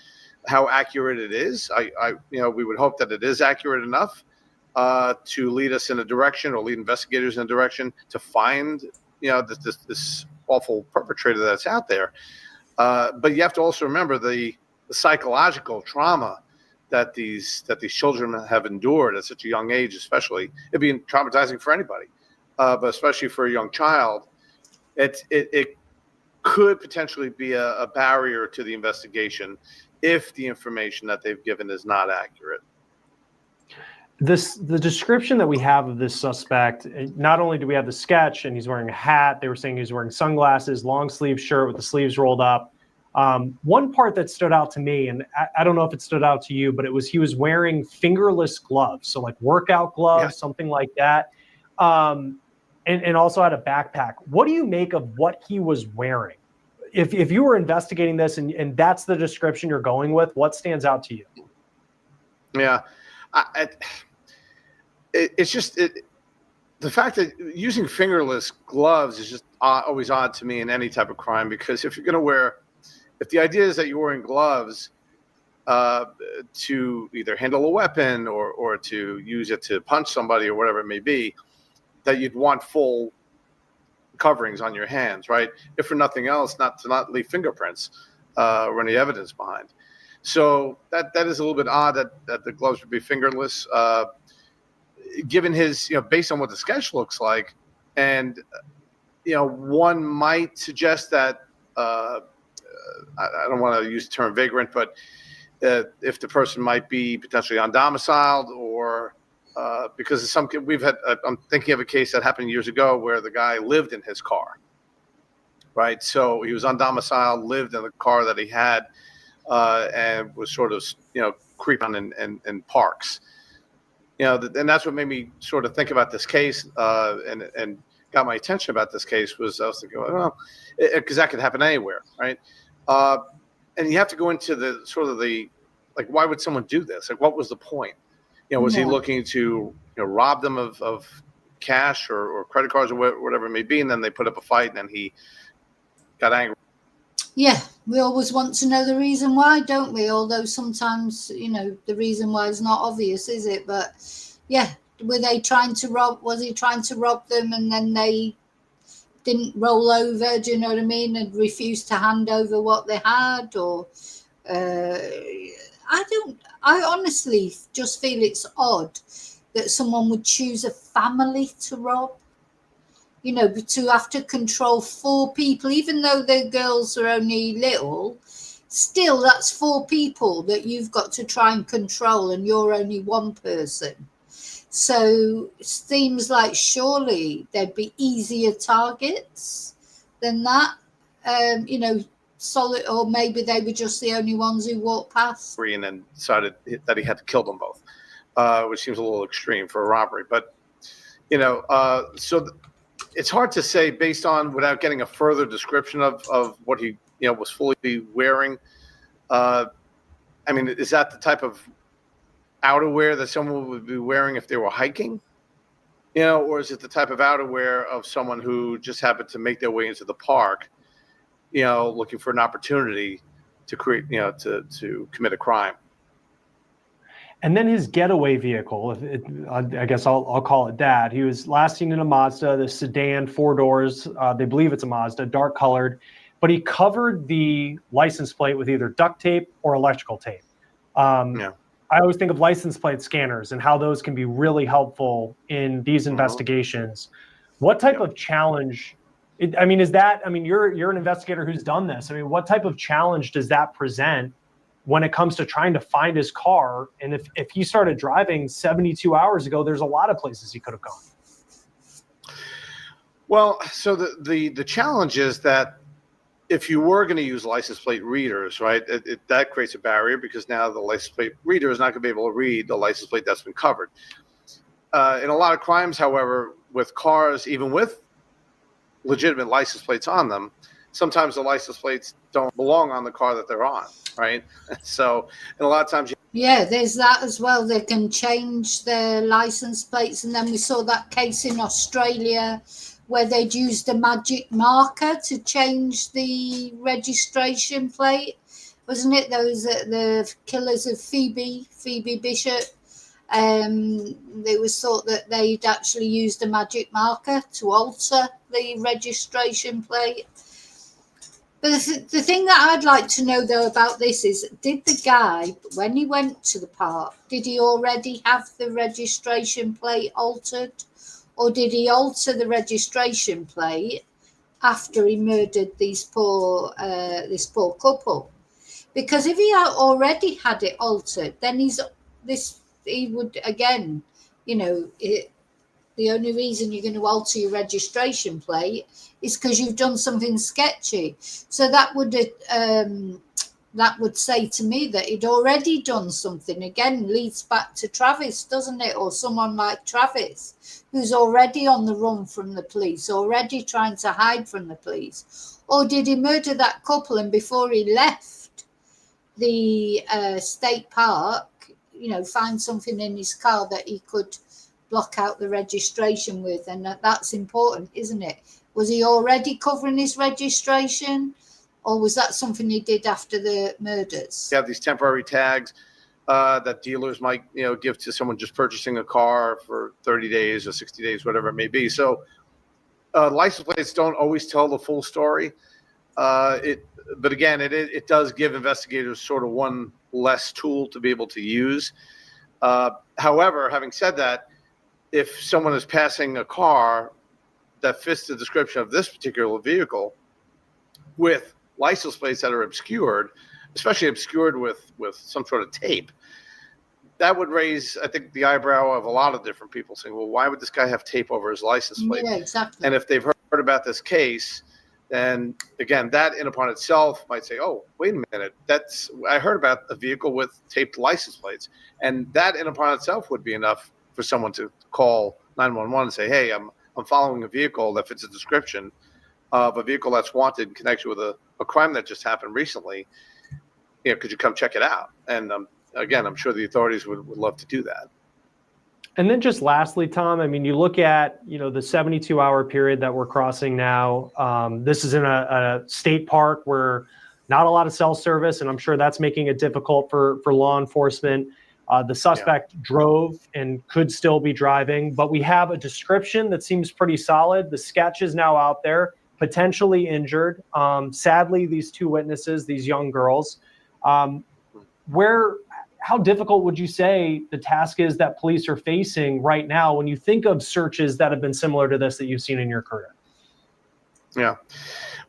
how accurate it is, you know, we would hope that it is accurate enough to lead us in a direction, or lead investigators in a direction to find, you know, this awful perpetrator that's out there. But you have to also remember the psychological trauma that these children have endured at such a young age, especially. It'd be traumatizing for anybody, but especially for a young child. It could potentially be a barrier to the investigation if the information that they've given is not accurate. The description that we have of this suspect, not only do we have the sketch and he's wearing a hat, they were saying he's wearing sunglasses, long sleeve shirt with the sleeves rolled up. One part that stood out to me, and I don't know if it stood out to you, but he was wearing fingerless gloves. So like workout gloves, something like that. And also had a backpack. What do you make of what he was wearing? If you were investigating this and that's the description you're going with, what stands out to you? Yeah. It's just the fact that using fingerless gloves is just always odd to me in any type of crime, because if the idea is that you're wearing gloves to either handle a weapon or to use it to punch somebody or whatever it may be, that you'd want full coverings on your hands, right? If for nothing else, not leave fingerprints or any evidence behind. So that is a little bit odd that the gloves would be fingerless, given his, you know, based on what the sketch looks like. And, you know, one might suggest that, I don't want to use the term vagrant, but if the person might be potentially undomiciled, or because I'm thinking of a case that happened years ago where the guy lived in his car, right? So he was undomiciled, lived in the car that he had, and was sort of, you know, creeping in parks. You know, and that's what made me sort of think about this case, and got my attention about this case, was I was thinking, well, because that could happen anywhere, right? And you have to go into the sort of like, why would someone do this? Like, what was the point? You know, was he looking to, you know, rob them of cash or credit cards or whatever it may be, and then they put up a fight and then he got angry? Yeah, we always want to know the reason why, don't we? Although sometimes, you know, the reason why is not obvious, is it? But yeah, was he trying to rob them and then they didn't roll over, do you know what I mean, and refused to hand over what they had? Or I honestly just feel it's odd that someone would choose a family to rob. you know, to have to control 4 people, even though the girls are only little, still that's 4 people that you've got to try and control, and you're only one person. So it seems like surely there'd be easier targets than that, you know, solid, or maybe they were just the only ones who walked past. And then decided that he had to kill them both, which seems a little extreme for a robbery. But, you know, it's hard to say based on, without getting a further description of what he, you know, was fully wearing. I mean, is that the type of outerwear that someone would be wearing if they were hiking? You know, or is it the type of outerwear of someone who just happened to make their way into the park, you know, looking for an opportunity to create, you know, to commit a crime? And then his getaway vehicle, I guess I'll call it that. He was last seen in a Mazda, the sedan, 4 doors. They believe it's a Mazda, dark colored, but he covered the license plate with either duct tape or electrical tape. I always think of license plate scanners and how those can be really helpful in these investigations. What type of challenge? I mean, you're an investigator who's done this. I mean, what type of challenge does that present when it comes to trying to find his car? And if he started driving 72 hours ago, there's a lot of places he could have gone. Well, so the challenge is that if you were going to use license plate readers, right, that creates a barrier, because now the license plate reader is not going to be able to read the license plate that's been covered. In a lot of crimes, however, with cars, even with legitimate license plates on them, sometimes the license plates don't belong on the car that they're on, right? So, and a lot of times yeah, there's that as well. They can change their license plates, and then we saw that case in Australia where they'd used a magic marker to change the registration plate, wasn't it? Those the killers of Phoebe Bishop. They was thought that they'd actually used a magic marker to alter the registration plate. But the thing that I'd like to know, though, about this is, did the guy, when he went to the park, did he already have the registration plate altered? Or did he alter the registration plate after he murdered this poor couple? Because if he already had it altered, then he would, again, you know, the only reason you're going to alter your registration plate is because you've done something sketchy. So that would say to me that he'd already done something. Again, leads back to Travis, doesn't it? Or someone like Travis, who's already on the run from the police, already trying to hide from the police. Or did he murder that couple, and before he left the state park, you know, find something in his car that he could block out the registration with? And that's important, isn't it? Was he already covering his registration? Or was that something he did after the murders? You have these temporary tags that dealers might, you know, give to someone just purchasing a car for 30 days or 60 days, whatever it may be. So license plates don't always tell the full story. But again, it does give investigators sort of one less tool to be able to use. However, having said that, if someone is passing a car that fits the description of this particular vehicle with license plates that are obscured, especially obscured with some sort of tape, that would raise, I think, the eyebrow of a lot of different people, saying, well, why would this guy have tape over his license plate? Yeah, exactly. And if they've heard about this case, then again, that in upon itself might say, oh, wait a minute, I heard about a vehicle with taped license plates. And that in upon itself would be enough for someone to call 911 and say, hey, I'm following a vehicle that fits a description of a vehicle that's wanted in connection with a crime that just happened recently. You know, could you come check it out? And again, I'm sure the authorities would love to do that. And then just lastly, Tom, I mean, you look at, you know, the 72-hour period that we're crossing now. This is in a state park where not a lot of cell service, and I'm sure that's making it difficult for law enforcement. The suspect drove and could still be driving, but we have a description that seems pretty solid. The sketch is now out there, potentially injured. Sadly, these 2 witnesses, these young girls, how difficult would you say the task is that police are facing right now when you think of searches that have been similar to this that you've seen in your career? Yeah.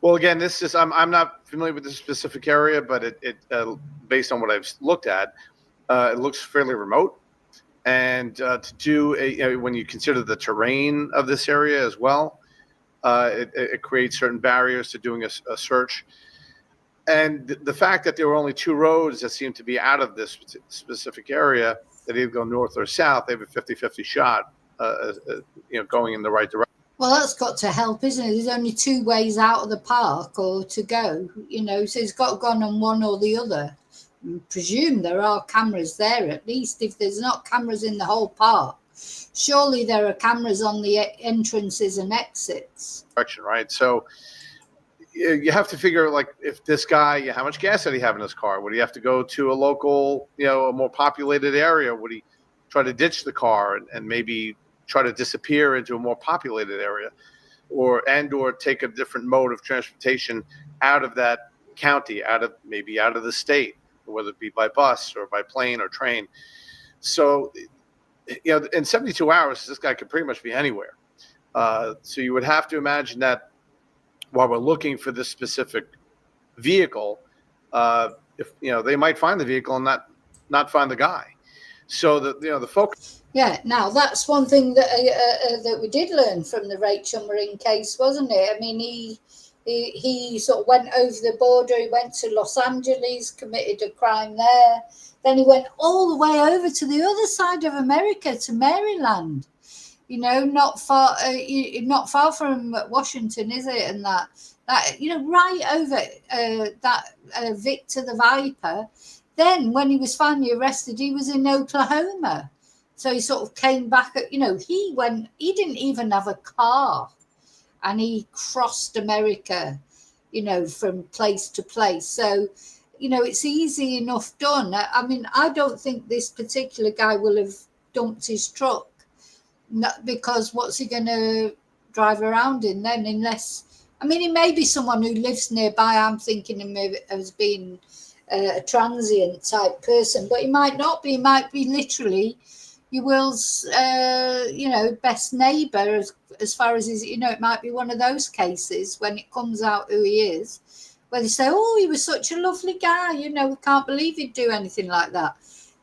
Well, again, this is I'm not familiar with this specific area, but it based on what I've looked at, it looks fairly remote. And to do when you consider the terrain of this area as well, it creates certain barriers to doing a search. And the fact that there were only 2 roads that seem to be out of this specific area that either go north or south, they have a 50-50 shot, going in the right direction. Well, that's got to help, isn't it? There's only 2 ways out of the park or to go, so it's got gone on one or the other. I presume there are cameras there, at least. If there's not cameras in the whole park, surely there are cameras on the entrances and exits. Right. So you have to figure, like, if this guy, how much gas did he have in his car? Would he have to go to a local, a more populated area? Would he try to ditch the car and maybe try to disappear into a more populated area, or take a different mode of transportation out of that county, out of the state, whether it be by bus or by plane or train? So, in 72 hours, this guy could pretty much be anywhere. So you would have to imagine that while we're looking for this specific vehicle, if they might find the vehicle and not find the guy. So the focus. Yeah, now that's one thing that we did learn from the Rachel Marine case, wasn't it? I mean, he sort of went over the border. He went to Los Angeles, committed a crime there. Then he went all the way over to the other side of America, to Maryland. Not far from Washington, is it? And that right over that Victor the Viper. Then when he was finally arrested, he was in Oklahoma. So he sort of came back, he didn't even have a car, and he crossed America, from place to place. So, it's easy enough done. I mean, I don't think this particular guy will have dumped his truck, because what's he going to drive around in then, unless, he may be someone who lives nearby. I'm thinking of him as being a transient type person, but he might not be. He might be literally your Will's, best neighbour, as far as his, it might be one of those cases when it comes out who he is, where they say, oh, he was such a lovely guy, we can't believe he'd do anything like that.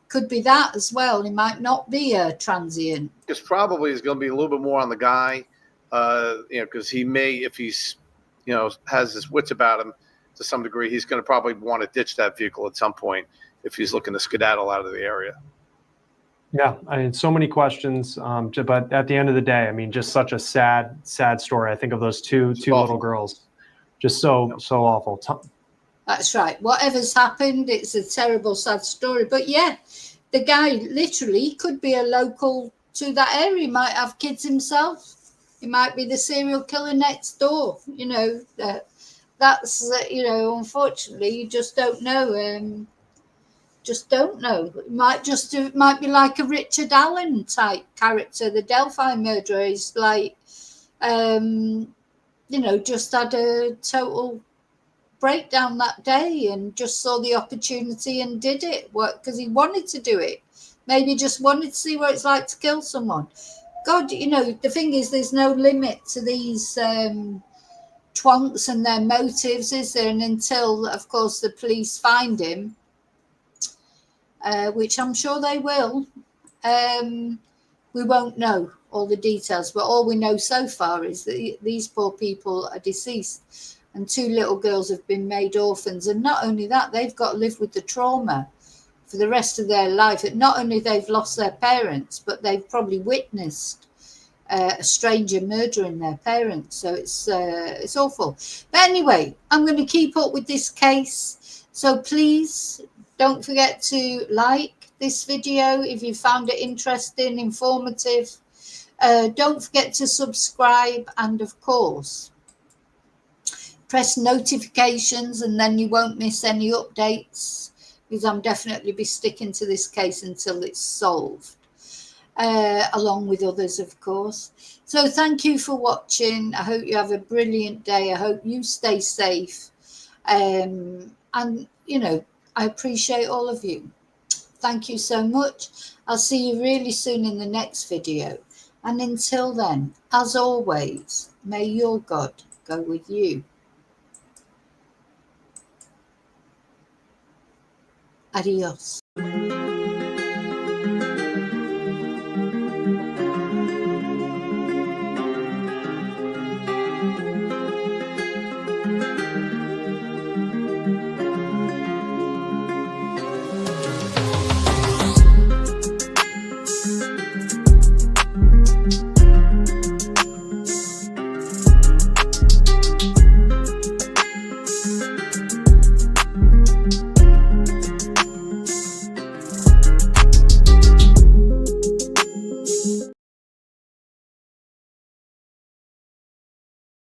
Could be that as well. He might not be a transient. This probably is going to be a little bit more on the guy, because he may, if he's, has his wits about him to some degree, he's going to probably want to ditch that vehicle at some point if he's looking to skedaddle out of the area. Yeah, so many questions, but at the end of the day, just such a sad story. I think of those two little girls, just so awful. That's right. Whatever's happened, it's a terrible, sad story. But yeah, the guy literally could be a local to that area. He might have kids himself. He might be the serial killer next door. That's unfortunately, you just don't know. It might be like a Richard Allen type character, the Delphi murderer. He's like, just had a total breakdown that day and just saw the opportunity and did it because he wanted to do it. Maybe just wanted to see what it's like to kill someone. God, the thing is, there's no limit to these twonks and their motives, is there? And until, of course, the police find him, which I'm sure they will, we won't know all the details. But all we know so far is that these poor people are deceased, and 2 little girls have been made orphans. And not only that, they've got to live with the trauma for the rest of their life. And not only they've lost their parents, but they've probably witnessed a stranger murdering their parents. So it's awful. But anyway, I'm going to keep up with this case. So please don't forget to like this video if you found it interesting, informative. Don't forget to subscribe, and of course, press notifications, and then you won't miss any updates, because I'm definitely be sticking to this case until it's solved, along with others, of course. So thank you for watching. I hope you have a brilliant day. I hope you stay safe. And, I appreciate all of you. Thank you so much. I'll see you really soon in the next video. And until then, as always, may your God go with you. Adios.